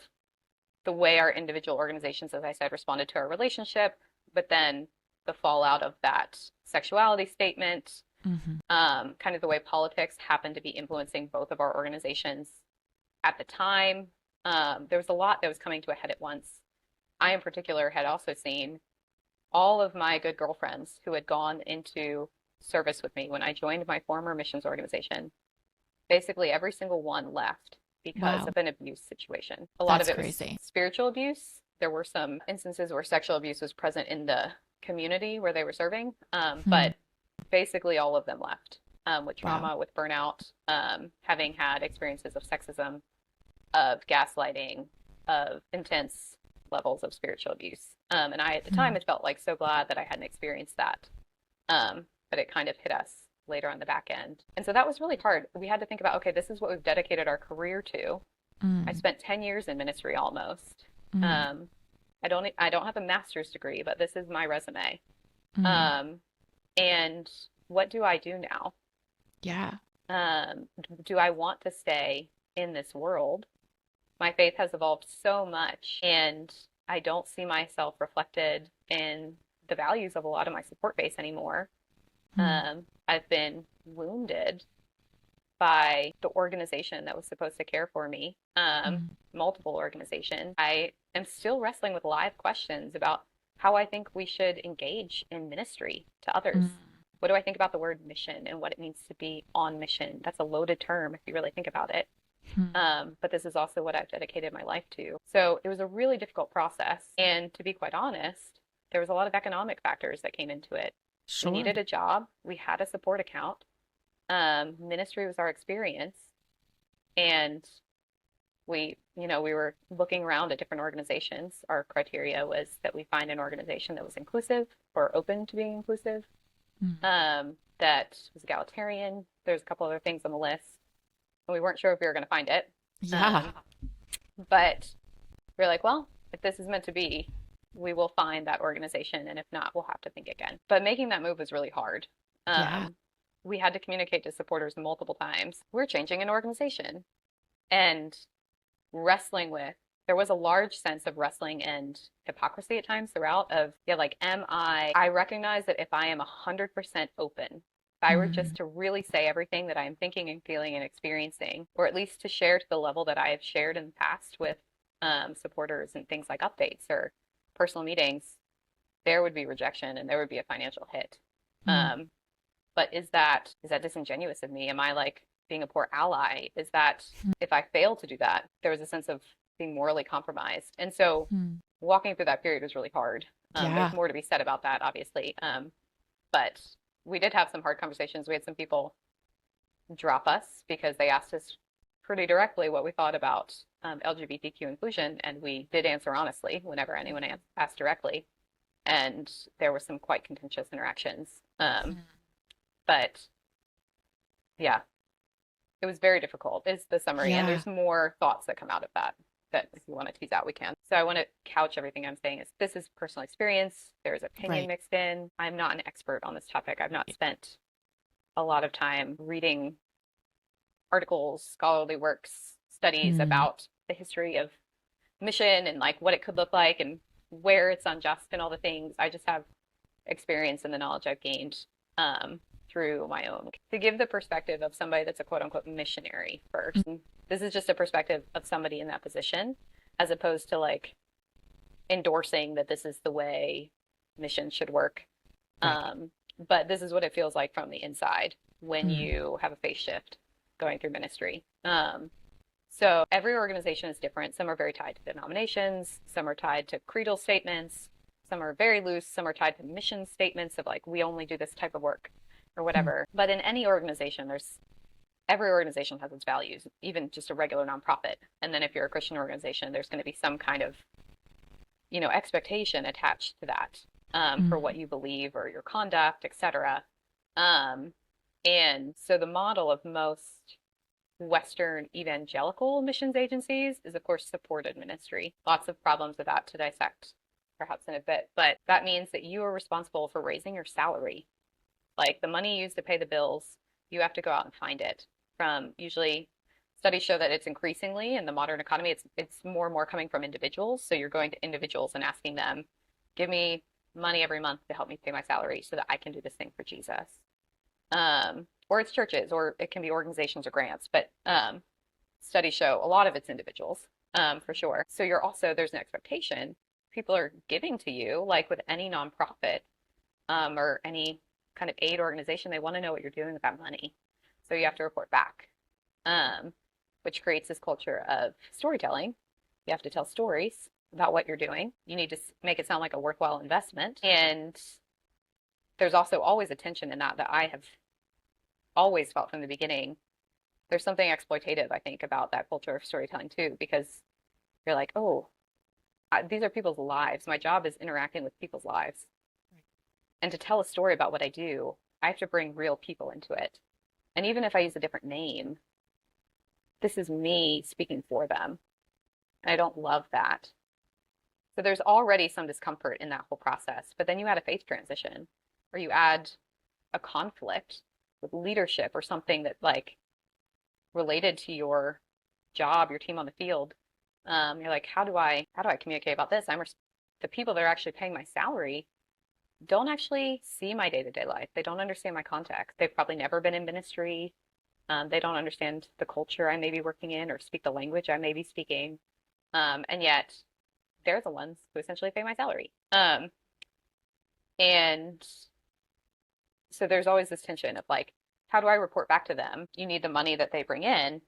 [SPEAKER 2] the way our individual organizations, as I said, responded to our relationship, but then the fallout of that sexuality statement,
[SPEAKER 1] Mhm.
[SPEAKER 2] kind of the way politics happened to be influencing both of our organizations at the time. There was a lot that was coming to a head at once. I, in particular, had also seen all of my good girlfriends who had gone into service with me when I joined my former missions organization. Basically, every single one left because
[SPEAKER 1] Wow.
[SPEAKER 2] of an abuse situation. A lot of
[SPEAKER 1] That's
[SPEAKER 2] it was
[SPEAKER 1] crazy.
[SPEAKER 2] spiritual abuse. There were some instances where sexual abuse was present in the community where they were serving,
[SPEAKER 1] Hmm.
[SPEAKER 2] but basically all of them left, with
[SPEAKER 1] Wow.
[SPEAKER 2] trauma, with burnout, having had experiences of sexism, of gaslighting, of intense levels of spiritual abuse. And I, at the time,
[SPEAKER 1] Hmm.
[SPEAKER 2] had felt like so glad that I hadn't experienced that. But it kind of hit us later on the back end. And so that was really hard. We had to think about, okay, this is what we've dedicated our career to. I
[SPEAKER 1] Mm.
[SPEAKER 2] spent 10 years in ministry almost.
[SPEAKER 1] Mm.
[SPEAKER 2] Um, I don't have a master's degree, but this is my resume.
[SPEAKER 1] Mm.
[SPEAKER 2] Um, and what do I do now?
[SPEAKER 1] Yeah.
[SPEAKER 2] Do I want to stay in this world? My faith has evolved so much, and I don't see myself reflected in the values of a lot of my support base anymore.
[SPEAKER 1] Mm.
[SPEAKER 2] I've been wounded by the organization that was supposed to care for me,
[SPEAKER 1] Mm.
[SPEAKER 2] multiple organizations. I am still wrestling with live questions about how I think we should engage in ministry to others.
[SPEAKER 1] Mm.
[SPEAKER 2] What do I think about the word mission and what it means to be on mission? That's a loaded term if you really think about it.
[SPEAKER 1] Mm.
[SPEAKER 2] But this is also what I've dedicated my life to. So it was a really difficult process. And to be quite honest, there was a lot of economic factors that came into it. We
[SPEAKER 1] Sure.
[SPEAKER 2] needed a job. We had a support account. Ministry was our experience. And we were looking around at different organizations. Our criteria was that we find an organization that was inclusive or open to being inclusive,
[SPEAKER 1] Mm.
[SPEAKER 2] that was egalitarian. There's a couple other things on the list. And we weren't sure if we were going to find it.
[SPEAKER 1] Yeah.
[SPEAKER 2] But we are like, well, if this is meant to be, we will find that organization. And if not, we'll have to think again. But making that move was really hard.
[SPEAKER 1] Yeah.
[SPEAKER 2] We had to communicate to supporters multiple times. We're changing an organization and wrestling with, there was a large sense of wrestling and hypocrisy at times throughout of, yeah, like, I recognize that if I am 100% open, if I were
[SPEAKER 1] Mm.
[SPEAKER 2] just to really say everything that I am thinking and feeling and experiencing, or at least to share to the level that I have shared in the past with supporters and things like updates or personal meetings, there would be rejection and there would be a financial hit.
[SPEAKER 1] Mm.
[SPEAKER 2] But is that disingenuous of me? Am I like being a poor ally? Is that if I fail to do that, there was a sense of being morally compromised. And so
[SPEAKER 1] Mm.
[SPEAKER 2] walking through that period was really hard. There's
[SPEAKER 1] Yeah.
[SPEAKER 2] more to be said about that, obviously. But we did have some hard conversations. We had some people drop us because they asked us pretty directly what we thought about LGBTQ inclusion, and we did answer honestly whenever anyone asked directly. and there were some quite contentious interactions.
[SPEAKER 1] Mm.
[SPEAKER 2] But yeah, it was very difficult is the summary, and
[SPEAKER 1] Yeah.
[SPEAKER 2] there's more thoughts that come out of that if you want to tease out, we can. So I want to couch everything I'm saying is this is personal experience. There's opinion
[SPEAKER 1] Right.
[SPEAKER 2] mixed in. I'm not an expert on this topic. I've not spent a lot of time reading articles, scholarly works, studies
[SPEAKER 1] Mm.
[SPEAKER 2] about the history of mission and like what it could look like and where it's unjust and all the things. I just have experience and the knowledge I've gained through my own. To give the perspective of somebody that's a quote unquote missionary first, this is just a perspective of somebody in that position as opposed to like endorsing that this is the way mission should work.
[SPEAKER 1] Right.
[SPEAKER 2] But this is what it feels like from the inside when
[SPEAKER 1] Mm.
[SPEAKER 2] you have a phase shift going through ministry. So every organization is different. Some are very tied to denominations, some are tied to creedal statements, some are very loose, some are tied to mission statements of like, we only do this type of work or
[SPEAKER 1] Mm.
[SPEAKER 2] whatever. But in any organization, every organization has its values, even just a regular nonprofit. And then if you're a Christian organization, there's going to be some kind of, expectation attached to that for
[SPEAKER 1] Mm.
[SPEAKER 2] what you believe or your conduct, etc. Um, and so the model of most Western evangelical missions agencies is, of course, supported ministry. Lots of problems with that to dissect, perhaps in a bit. But that means that you are responsible for raising your salary. Like the money used to pay the bills, you have to go out and find it. From usually, studies show that it's increasingly in the modern economy, it's more and more coming from individuals. So you're going to individuals and asking them, give me money every month to help me pay my salary so that I can do this thing for Jesus. Or it's churches, or it can be organizations or grants, but studies show a lot of it's individuals, for sure. So there's an expectation. People are giving to you, like with any nonprofit, or any kind of aid organization, they want to know what you're doing with that money. So you have to report back, um, which creates this culture of storytelling. You have to tell stories about what you're doing. You need to make it sound like a worthwhile investment. And there's also always a tension in that I have always felt from the beginning. There's something exploitative, I think, about that culture of storytelling too, because you're like, oh, these are people's lives. My job is interacting with people's lives. And to tell a story about what I do, I have to bring real people into it. And even if I use a different name, this is me speaking for them. And I don't love that. So there's already some discomfort in that whole process. But then you add a faith transition, or you add a conflict with leadership or something that like related to your job, your team on the field. You're like, how do I communicate about this? The people that are actually paying my salary don't actually see my day-to-day life. They don't understand my context. They've probably never been in ministry. They don't understand the culture I may be working in or speak the language I may be speaking. And yet they're the ones who essentially pay my salary. And so there's always this tension of like, how do I report back to them? You need the money that they bring in.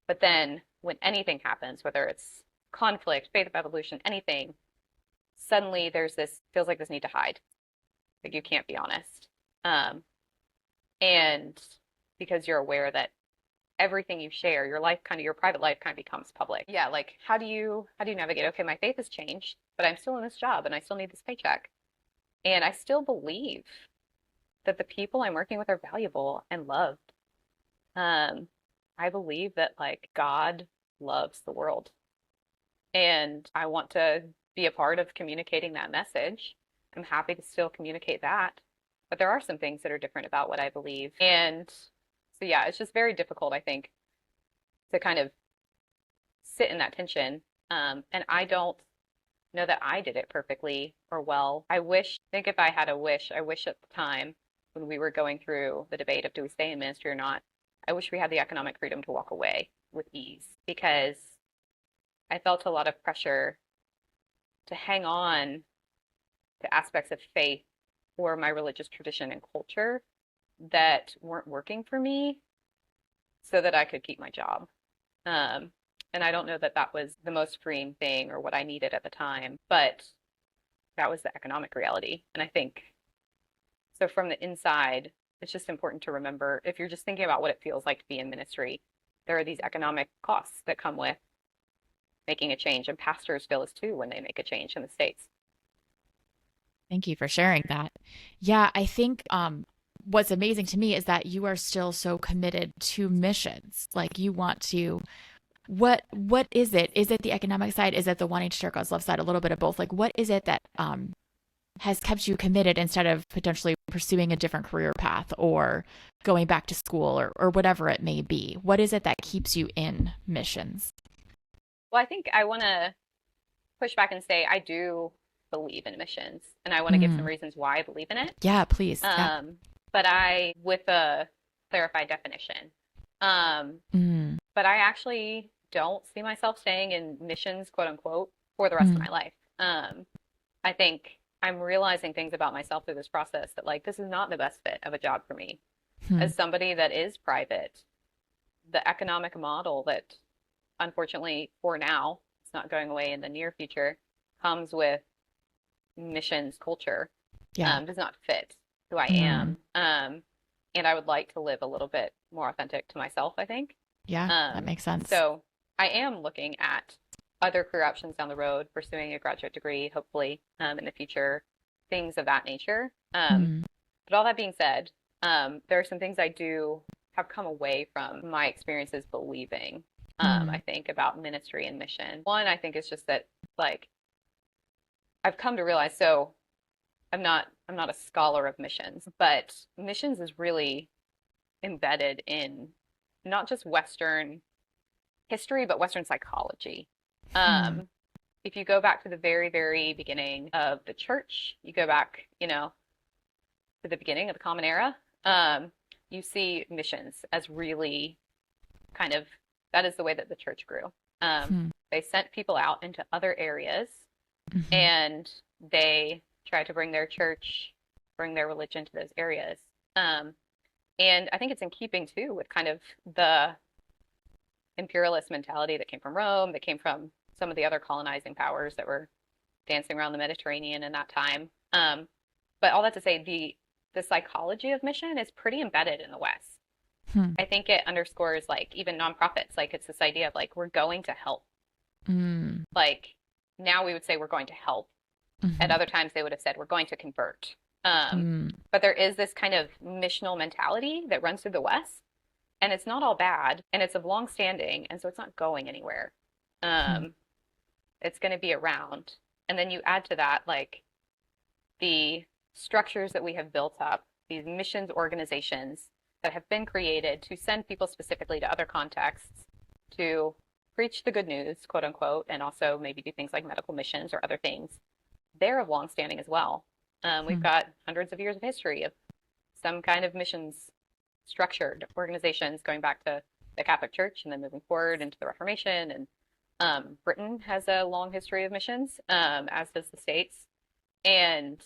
[SPEAKER 2] But then when anything happens, whether it's conflict, faith of evolution, anything, suddenly feels like this need to hide. Like you can't be honest. And because you're aware that everything you share, your private life kind of becomes public. Yeah, like how do you navigate? Okay, my faith has changed, but I'm still in this job and I still need this paycheck. And I still believe that the people I'm working with are valuable and loved. Um, I believe that like God loves the world. And I want to be a part of communicating that message. I'm happy to still communicate that. But there are some things that are different about what I believe. And so, yeah, it's just very difficult, I think, to kind of sit in that tension. And I don't know that I did it perfectly or well. Think if I had a wish, I wish at the time when we were going through the debate of do we stay in ministry or not, I wish we had the economic freedom to walk away with ease because I felt a lot of pressure to hang on to aspects of faith or my religious tradition and culture that weren't working for me so that I could keep my job. Um, and I don't know that that was the most freeing thing or what I needed at the time, but that was the economic reality. And I think so from the inside, it's just important to remember if you're just thinking about what it feels like to be in ministry, there are these economic costs that come with making a change, and pastors feel this too when they make a change in the States.
[SPEAKER 1] Thank you for sharing that. Yeah, I think what's amazing to me is that you are still so committed to missions. Like you want to what is it? Is it the economic side? Is it the wanting to share God's love side? A little bit of both. Like what is it that has kept you committed instead of potentially pursuing a different career path or going back to school or whatever it may be? What is it that keeps you in missions?
[SPEAKER 2] Well, I think I want to push back and say I do believe in missions, and I want to give some
[SPEAKER 1] Mm.
[SPEAKER 2] reasons why I believe in it.
[SPEAKER 1] Yeah, please. Yeah.
[SPEAKER 2] But with a clarified definition. Um,
[SPEAKER 1] Mm.
[SPEAKER 2] but I actually don't see myself staying in missions, quote unquote, for the rest of
[SPEAKER 1] Mm.
[SPEAKER 2] my life. I think I'm realizing things about myself through this process that like this is not the best fit of a job for me.
[SPEAKER 1] Mm.
[SPEAKER 2] As somebody that is private, the economic model that unfortunately for now, it's not going away in the near future, comes with missions culture,
[SPEAKER 1] Yeah.
[SPEAKER 2] does not fit who I
[SPEAKER 1] Mm.
[SPEAKER 2] am. And I would like to live a little bit more authentic to myself, I think.
[SPEAKER 1] Yeah, that makes sense.
[SPEAKER 2] So I am looking at other career options down the road, pursuing a graduate degree, hopefully, in the future, things of that nature.
[SPEAKER 1] Mm.
[SPEAKER 2] But all that being said, there are some things I do have come away from my experiences believing,
[SPEAKER 1] Mm.
[SPEAKER 2] I think, about ministry and mission. One, I think is just that, like, I've come to realize, so I'm not a scholar of missions, but missions is really embedded in not just Western history, but Western psychology.
[SPEAKER 1] Mm.
[SPEAKER 2] Um, if you go back to the very, very beginning of the church, you go back, to the beginning of the Common Era, you see missions as really kind of that is the way that the church grew.
[SPEAKER 1] Mm.
[SPEAKER 2] They sent people out into other areas
[SPEAKER 1] Mhm.
[SPEAKER 2] and they tried to bring their church, bring their religion to those areas. Um, and I think it's in keeping too with kind of the imperialist mentality that came from Rome, that came from some of the other colonizing powers that were dancing around the Mediterranean in that time. But all that to say, the psychology of mission is pretty embedded in the West.
[SPEAKER 1] Hmm.
[SPEAKER 2] I think it underscores like even nonprofits, like it's this idea of like we're going to help.
[SPEAKER 1] Mm.
[SPEAKER 2] Like now we would say we're going to help. At
[SPEAKER 1] Mhm.
[SPEAKER 2] other times they would have said we're going to convert.
[SPEAKER 1] Mm.
[SPEAKER 2] But there is this kind of missional mentality that runs through the West, and it's not all bad, and it's of long standing, and so it's not going anywhere.
[SPEAKER 1] Hmm.
[SPEAKER 2] It's going to be around. And then you add to that like the structures that we have built up, these missions organizations that have been created to send people specifically to other contexts to preach the good news, quote unquote, and also maybe do things like medical missions or other things. They're of long standing as well. We've
[SPEAKER 1] Hmm.
[SPEAKER 2] got hundreds of years of history of some kind of missions structured organizations going back to the Catholic Church and then moving forward into the Reformation. And Britain has a long history of missions, as does the States. And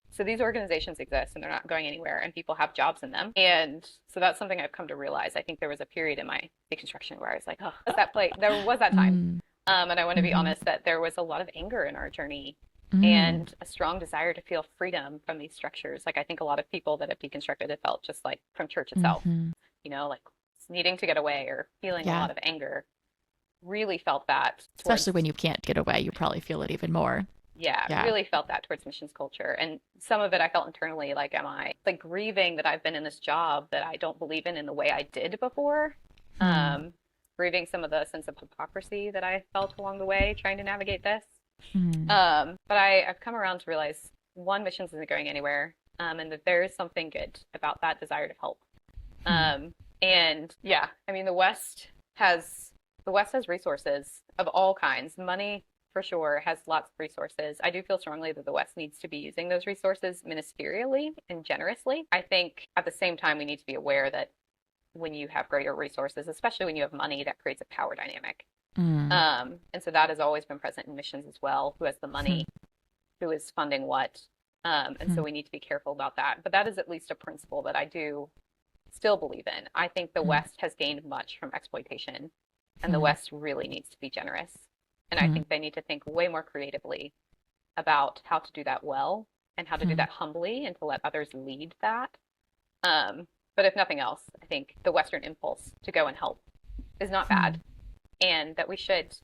[SPEAKER 2] so these organizations exist and they're not going anywhere and people have jobs in them. And so that's something I've come to realize. I think there was a period in my deconstruction where I was like, oh, there was that time.
[SPEAKER 1] Mm.
[SPEAKER 2] And I want to be
[SPEAKER 1] Mhm.
[SPEAKER 2] honest that there was a lot of anger in our journey
[SPEAKER 1] Mm.
[SPEAKER 2] and a strong desire to feel freedom from these structures. Like I think a lot of people that have deconstructed have felt just like from church itself,
[SPEAKER 1] Mhm.
[SPEAKER 2] like needing to get away or feeling a
[SPEAKER 1] Yeah.
[SPEAKER 2] lot of anger. Really felt that
[SPEAKER 1] Especially when
[SPEAKER 2] towards,
[SPEAKER 1] you can't get away, you probably feel it even more.
[SPEAKER 2] yeah,
[SPEAKER 1] Yeah.
[SPEAKER 2] really felt that towards missions culture. And some of it I felt internally, like, am I like grieving that I've been in this job that I don't believe in the way I did before?
[SPEAKER 1] Hmm.
[SPEAKER 2] Grieving some of the sense of hypocrisy that I felt along the way trying to navigate this.
[SPEAKER 1] Hmm.
[SPEAKER 2] But I've come around to realize one, missions isn't going anywhere, and that there is something good about that desire to help.
[SPEAKER 1] Hmm.
[SPEAKER 2] And yeah, I mean, the West has resources of all kinds. Money, for sure, has lots of resources. I do feel strongly that the West needs to be using those resources ministerially and generously. I think at the same time, we need to be aware that when you have greater resources, especially when you have money, that creates a power dynamic.
[SPEAKER 1] Hmm.
[SPEAKER 2] And so that has always been present in missions as well. Who has the
[SPEAKER 1] Hmm.
[SPEAKER 2] money? Who is funding what? And
[SPEAKER 1] Hmm.
[SPEAKER 2] so we need to be careful about that. But that is at least a principle that I do still believe in. I think the
[SPEAKER 1] Hmm.
[SPEAKER 2] West has gained much from exploitation, and the
[SPEAKER 1] Hmm.
[SPEAKER 2] West really needs to be generous. And I
[SPEAKER 1] Hmm.
[SPEAKER 2] think they need to think way more creatively about how to do that well and how to do
[SPEAKER 1] Hmm.
[SPEAKER 2] that humbly and to let others lead that. But if nothing else, I think the Western impulse to go and help is not
[SPEAKER 1] Hmm.
[SPEAKER 2] bad, and that we should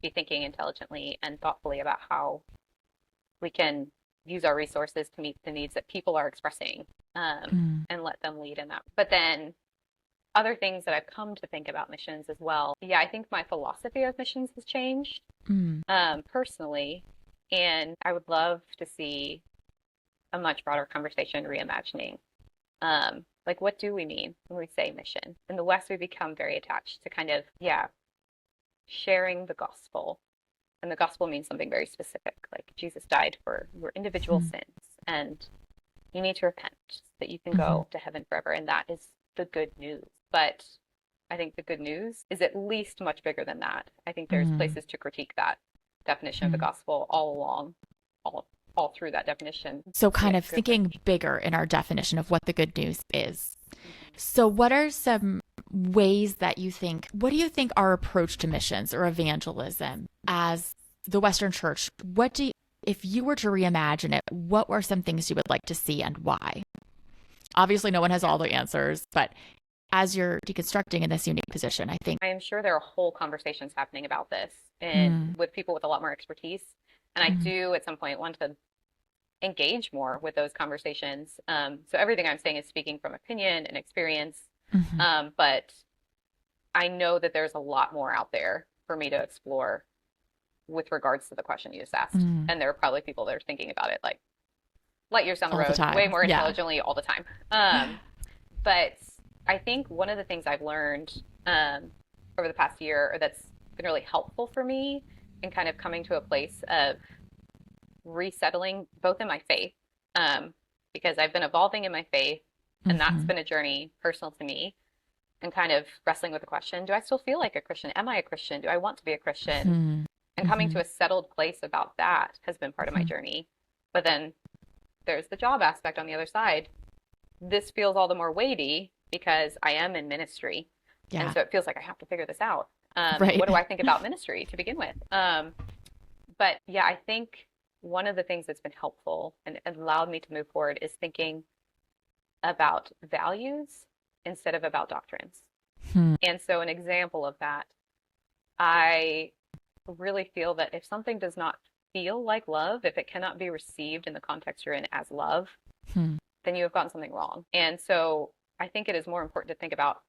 [SPEAKER 2] be thinking intelligently and thoughtfully about how we can use our resources to meet the needs that people are expressing, and let them lead in that. But then other things that I've come to think about missions as well. Yeah, I think my philosophy of missions has changed personally, and I would love to see a much broader conversation reimagining. Like, what do we mean when we say mission? In the West, we become very attached to kind of, sharing the gospel. And the gospel means something very specific, like Jesus died for your individual sins, and you need to repent so that you can go to heaven forever. And that is the good news. But I think the good news is at least much bigger than that. I think there's places to critique that definition of the gospel all along, all through that definition.
[SPEAKER 1] So kind of thinking bigger in our definition of what the good news is. So what are some ways that what do you think our approach to missions or evangelism as the Western Church, if you were to reimagine it, what were some things you would like to see and why? Obviously, no one has all the answers, but as you're deconstructing in this unique position, I am
[SPEAKER 2] sure there are whole conversations happening about this and with people with a lot more expertise. And I do at some point want to engage more with those conversations. So everything I'm saying is speaking from opinion and experience. But I know that there's a lot more out there for me to explore with regards to the question you just asked. And there are probably people that are thinking about it like light years down the road, way more intelligently all the time. But I think one of the things I've learned over the past year, or that's been really helpful for me in kind of coming to a place of resettling both in my faith, because I've been evolving in my faith, and that's been a journey personal to me, and kind of wrestling with the question, do I still feel like a Christian? Am I a Christian? Do I want to be a Christian? And coming to a settled place about that has been part of my journey. But then there's the job aspect on the other side. This feels all the more weighty because I am in ministry. And so it feels like I have to figure this out. What do I think about ministry to begin with? But yeah, I think one of the things that's been helpful and allowed me to move forward is thinking about values instead of about doctrines. And so an example of that, I really feel that if something does not feel like love, if it cannot be received in the context you're in as love, then you have gotten something wrong. And so I think it is more important to think about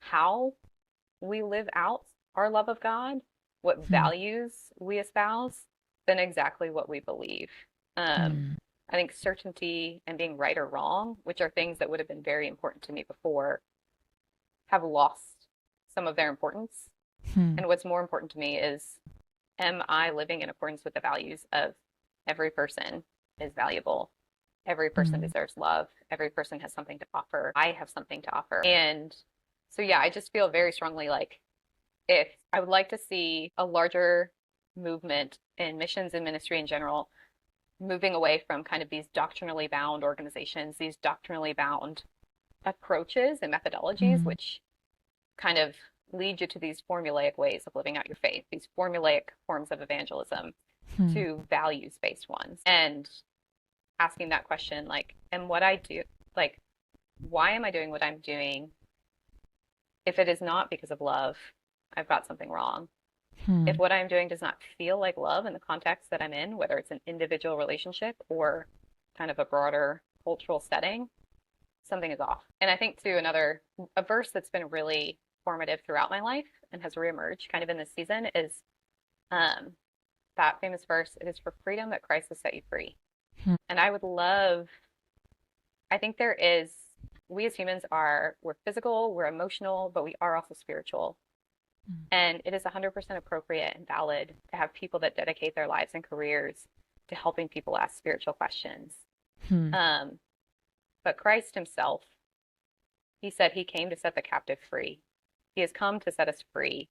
[SPEAKER 2] how we live out our love of God, what values we espouse, than exactly what we believe. I think certainty and being right or wrong, which are things that would have been very important to me before, have lost some of their importance. And what's more important to me is, am I living in accordance with the values of every person is valuable? Every person deserves love. Every person has something to offer. I have something to offer. And so, yeah, I just feel very strongly like if I would like to see a larger movement in missions and ministry in general, moving away from kind of these doctrinally bound organizations, these doctrinally bound approaches and methodologies, which kind of lead you to these formulaic ways of living out your faith, these formulaic forms of evangelism, to values-based ones. And asking that question, like, and what I do, like, why am I doing what I'm doing? If it is not because of love, I've got something wrong. If what I'm doing does not feel like love in the context that I'm in, whether it's an individual relationship or kind of a broader cultural setting, something is off. And I think too, a verse that's been really formative throughout my life and has reemerged kind of in this season is that famous verse, "It is for freedom that Christ has set you free." And I think we as humans we're physical, we're emotional, but we are also spiritual. And it is 100% appropriate and valid to have people that dedicate their lives and careers to helping people ask spiritual questions. But Christ himself, he said he came to set the captive free. He has come to set us free.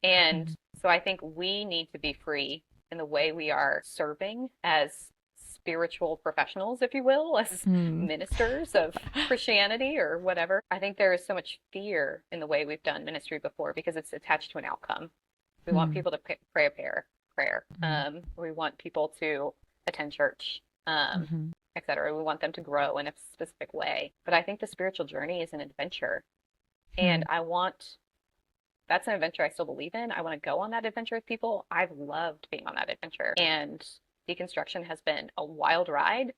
[SPEAKER 2] And so I think we need to be free in the way we are serving as spiritual professionals, if you will, as ministers of Christianity or whatever. I think there is so much fear in the way we've done ministry before because it's attached to an outcome. We want people to pray a prayer. We want people to attend church, etc. We want them to grow in a specific way. But I think the spiritual journey is an adventure. And that's an adventure I still believe in. I want to go on that adventure with people. I've loved being on that adventure. And deconstruction has been a wild ride,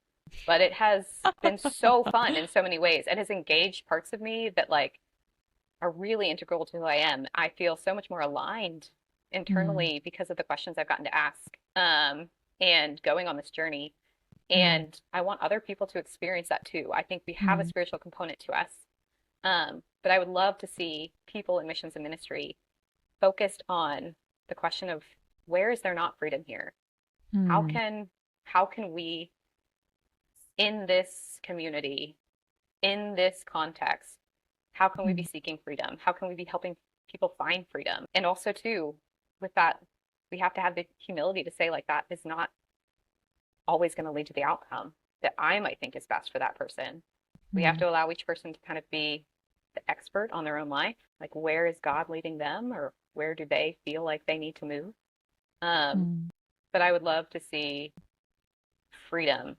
[SPEAKER 2] but it has been so fun in so many ways. It has engaged parts of me that like are really integral to who I am. I feel so much more aligned
[SPEAKER 1] Mm,
[SPEAKER 2] internally because of the questions I've gotten to ask, and going on this journey.
[SPEAKER 1] mm,
[SPEAKER 2] And I want other people to experience that too. I think we have a
[SPEAKER 1] mm,
[SPEAKER 2] spiritual component to us. But I would love to see people in missions and ministry focused on the question of where is there not freedom here? How
[SPEAKER 1] mm,
[SPEAKER 2] can how can we in this community, in this context, how can we be
[SPEAKER 1] mm,
[SPEAKER 2] seeking freedom? How can we be helping people find freedom? And also too, with that, we have to have the humility to say like that is not always going to lead to the outcome that I might think is best for that person. We have
[SPEAKER 1] mm,
[SPEAKER 2] to allow each person to kind of be the expert on their own life. Like, where is God leading them, or where do they feel like they need to move? Um,
[SPEAKER 1] mm,
[SPEAKER 2] but I would love to see freedom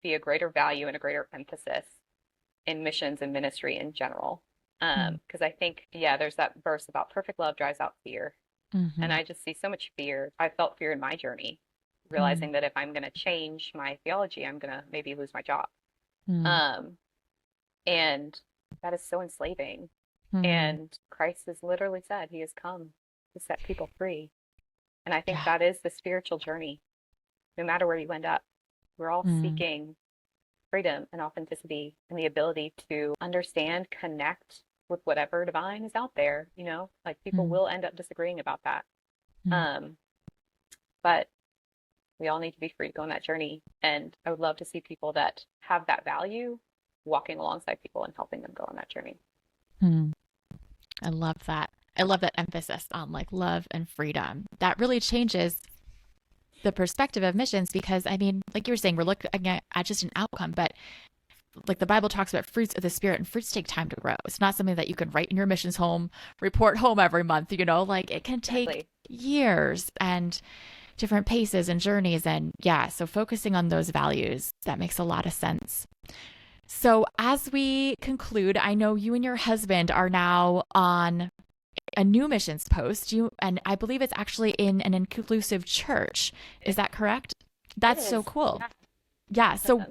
[SPEAKER 2] be a greater value and a greater emphasis in missions and ministry in general.
[SPEAKER 1] mm,
[SPEAKER 2] Because I think, yeah, there's that verse about perfect love drives out fear. And
[SPEAKER 1] mhm,
[SPEAKER 2] I just see so much fear. I felt fear in my journey,
[SPEAKER 1] mm,
[SPEAKER 2] realizing that if I'm going to change my theology, I'm going to maybe lose my job.
[SPEAKER 1] mm,
[SPEAKER 2] Um, and that is so enslaving.
[SPEAKER 1] mm.
[SPEAKER 2] And Christ has literally said he has come to set people free. And I think
[SPEAKER 1] Yeah.
[SPEAKER 2] that is the spiritual journey, no matter where you end up. We're all
[SPEAKER 1] Mm,
[SPEAKER 2] seeking freedom and authenticity and the ability to understand, connect with whatever divine is out there, you know, like people
[SPEAKER 1] mm,
[SPEAKER 2] will end up disagreeing about that.
[SPEAKER 1] mm.
[SPEAKER 2] Um, but we all need to be free to go on that journey. And I would love to see people that have that value walking alongside people and helping them go on that journey.
[SPEAKER 1] Mm. I love that. I love that emphasis on like love and freedom. That really changes the perspective of missions because I mean, like you were saying, we're looking at just an outcome, but like the Bible talks about fruits of the spirit and fruits take time to grow. It's not something that you can write in your missions home, report home every month, you know, like it can take
[SPEAKER 2] Exactly.
[SPEAKER 1] years and different paces and journeys. And yeah, so focusing on those values, that makes a lot of sense. So as we conclude, I know you and your husband are now on a new missions post. You and I believe it's actually in an inclusive church. Is
[SPEAKER 2] It,
[SPEAKER 1] that correct?
[SPEAKER 2] it
[SPEAKER 1] That's so
[SPEAKER 2] is.
[SPEAKER 1] cool.
[SPEAKER 2] Yeah.
[SPEAKER 1] Yeah. So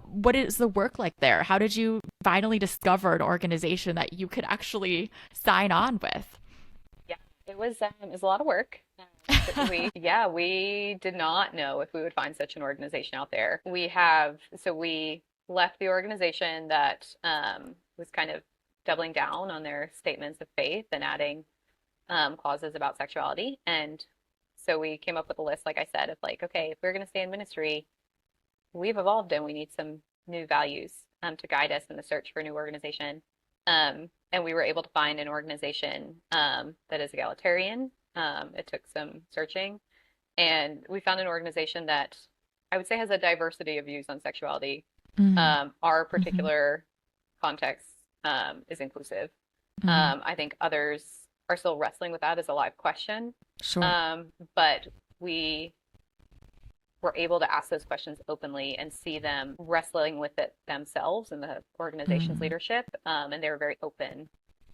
[SPEAKER 1] what is the work like there? How did you finally discover an organization that you could actually sign on with?
[SPEAKER 2] Yeah. It was a lot of work. We did not know if we would find such an organization out there. We left the organization that was kind of doubling down on their statements of faith and adding clauses about sexuality. And so we came up with a list, like I said, of like, okay, if we're going to stay in ministry, we've evolved and we need some new values to guide us in the search for a new organization. And we were able to find an organization that is egalitarian. It took some searching, and we found an organization that I would say has a diversity of views on sexuality.
[SPEAKER 1] Mm,
[SPEAKER 2] Our
[SPEAKER 1] hmm
[SPEAKER 2] particular context is inclusive.
[SPEAKER 1] hmm
[SPEAKER 2] I think others are still wrestling with that as a live question,
[SPEAKER 1] Sure.
[SPEAKER 2] but we were able to ask those questions openly and see them wrestling with it themselves in the organization's
[SPEAKER 1] Mm,
[SPEAKER 2] leadership. And they were very open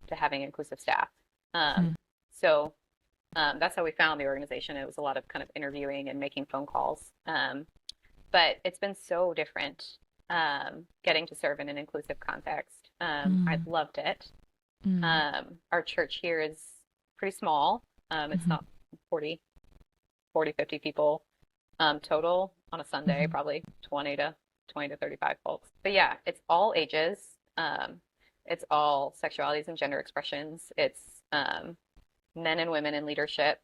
[SPEAKER 2] to having inclusive staff.
[SPEAKER 1] mm,
[SPEAKER 2] So that's how we found the organization. It was a lot of kind of interviewing and making phone calls. But it's been so different getting to serve in an inclusive context. I've
[SPEAKER 1] mm,
[SPEAKER 2] loved it.
[SPEAKER 1] mm,
[SPEAKER 2] Our church here is pretty small. It's
[SPEAKER 1] hmm
[SPEAKER 2] not 40, 50 people total on a Sunday,
[SPEAKER 1] hmm
[SPEAKER 2] probably 20 to 35 folks. But yeah, it's all ages. Um, it's all sexualities and gender expressions. It's men and women in leadership.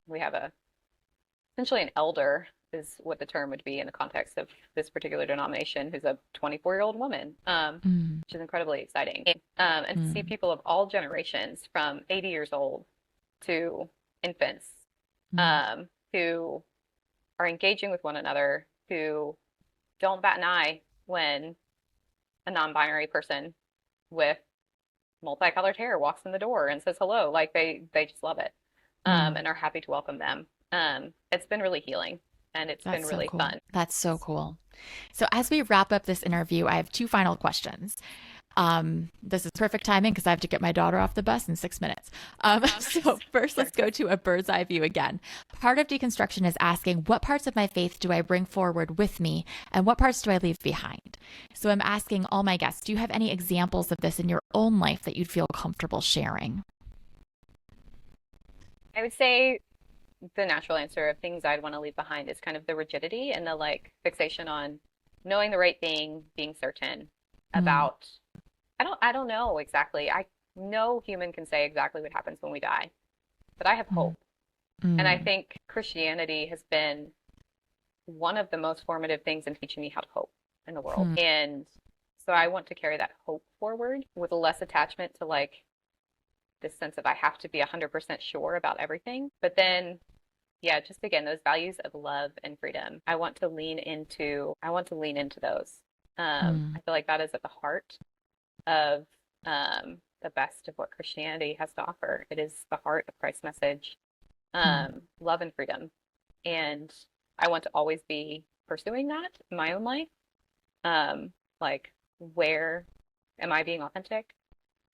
[SPEAKER 2] We have essentially an elder is what the term would be in the context of this particular denomination, who's a 24-year-old woman,
[SPEAKER 1] mm,
[SPEAKER 2] which is incredibly exciting. And to see
[SPEAKER 1] mm,
[SPEAKER 2] people of all generations, from 80 years old to infants,
[SPEAKER 1] mm,
[SPEAKER 2] who are engaging with one another, who don't bat an eye when a non-binary person with multicolored hair walks in the door and says hello. Like they just love it,
[SPEAKER 1] mm.
[SPEAKER 2] and are happy to welcome them. It's been really healing, and it's been
[SPEAKER 1] That's so
[SPEAKER 2] really
[SPEAKER 1] cool.
[SPEAKER 2] fun.
[SPEAKER 1] That's so cool. So, as we wrap up this interview, I have two final questions. This is perfect timing because I have to get my daughter off the bus in 6 minutes. So first, let's go to a bird's eye view again. Part of deconstruction is asking, what parts of my faith do I bring forward with me and what parts do I leave behind? So I'm asking all my guests, do you have any examples of this in your own life that you'd feel comfortable sharing?
[SPEAKER 2] I would say the natural answer of things I'd want to leave behind is kind of the rigidity and the like fixation on knowing the right thing, being certain about, I don't know exactly. No human can say exactly what happens when we die, but I have hope. And I think Christianity has been one of the most formative things in teaching me how to hope in the world. And so I want to carry that hope forward with less attachment to like this sense of I have to be 100% sure about everything. But then, yeah, just again, those values of love and freedom. I want to lean into those. I feel like that is at the heart of the best of what Christianity has to offer. It is the heart of Christ's message, love and freedom. And I want to always be pursuing that in my own life. Like, where am I being authentic?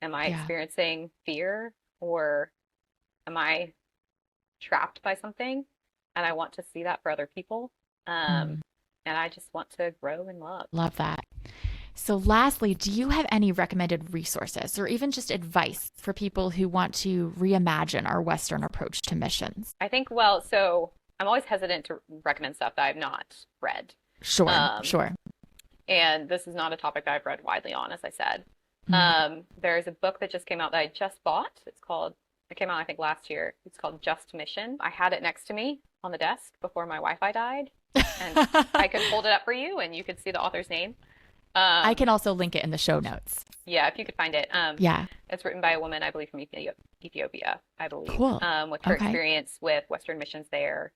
[SPEAKER 2] Am I experiencing fear, or am I trapped by something? And I want to see that for other people. And I just want to grow in love.
[SPEAKER 1] Love that. So lastly, do you have any recommended resources or even just advice for people who want to reimagine our Western approach to missions?
[SPEAKER 2] I think, so I'm always hesitant to recommend stuff that I've not read.
[SPEAKER 1] Sure.
[SPEAKER 2] And this is not a topic that I've read widely on, as I said. There's a book that just came out that I just bought. It came out, I think, last year. It's called Just Mission. I had it next to me on the desk before my Wi-Fi died. And I could hold it up for you and you could see the author's name.
[SPEAKER 1] I can also link it in the show notes.
[SPEAKER 2] Yeah, if you could find it. It's written by a woman, I believe, from Ethiopia, I believe.
[SPEAKER 1] Cool.
[SPEAKER 2] With her experience with Western missions there.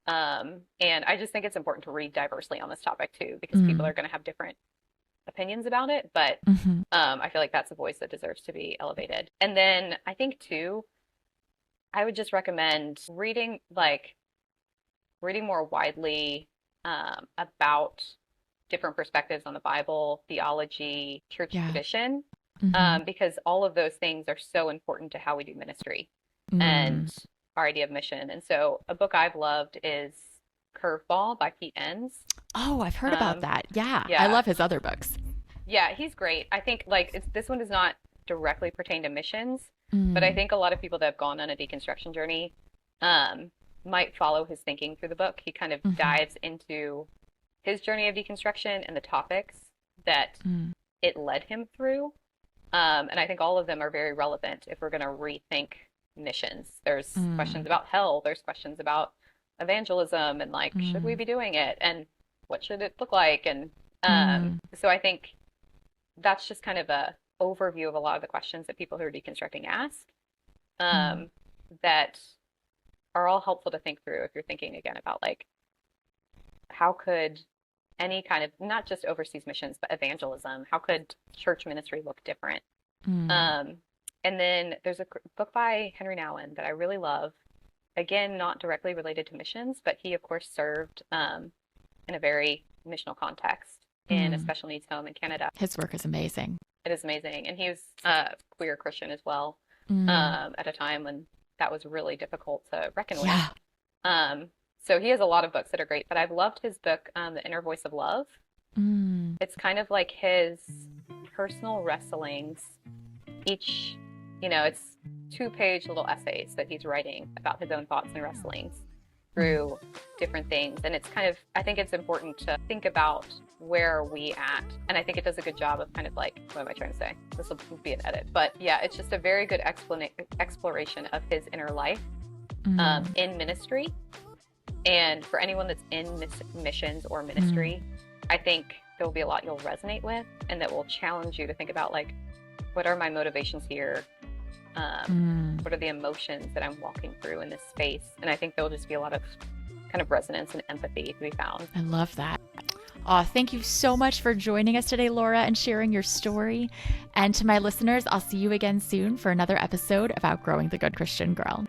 [SPEAKER 2] And I just think it's important to read diversely on this topic too, because people are going to have different opinions about it. But I feel like that's a voice that deserves to be elevated. And then I think too, I would just recommend reading more widely about different perspectives on the Bible, theology, church tradition, because all of those things are so important to how we do ministry and our idea of mission. And so a book I've loved is Curveball by Pete Enns.
[SPEAKER 1] Oh, I've heard about that. Yeah. I love his other books.
[SPEAKER 2] Yeah, he's great. I think this one does not directly pertain to missions, but I think a lot of people that have gone on a deconstruction journey might follow his thinking through the book. He kind of dives into his journey of deconstruction and the topics that it led him through. And I think all of them are very relevant if we're going to rethink missions. There's questions about hell. There's questions about evangelism and should we be doing it? And what should it look like? And so I think that's just kind of a overview of a lot of the questions that people who are deconstructing ask that are all helpful to think through if you're thinking again about how could any kind of, not just overseas missions, but evangelism, how could church ministry look different? And then there's a book by Henry Nouwen that I really love. Again, not directly related to missions, but he, of course, served in a very missional context in a special needs home in Canada. His
[SPEAKER 1] work is amazing.
[SPEAKER 2] It is amazing. And he was a queer Christian as well at a time when that was really difficult to reckon with. So he has a lot of books that are great, but I've loved his book, The Inner Voice of Love. It's kind of like his personal wrestlings. Each, it's 2-page little essays that he's writing about his own thoughts and wrestlings through different things. And it's kind of, I think it's important to think about where are we at. And I think it does a good job of kind of what am I trying to say? This will be an edit. But yeah, it's just a very good exploration of his inner life in ministry. And for anyone that's in missions or ministry, I think there will be a lot you'll resonate with and that will challenge you to think about what are my motivations here? What are the emotions that I'm walking through in this space? And I think there'll just be a lot of kind of resonance and empathy to be found.
[SPEAKER 1] I love that. Thank you so much for joining us today, Lora, and sharing your story. And to my listeners, I'll see you again soon for another episode of Outgrowing the Good Christian Girl.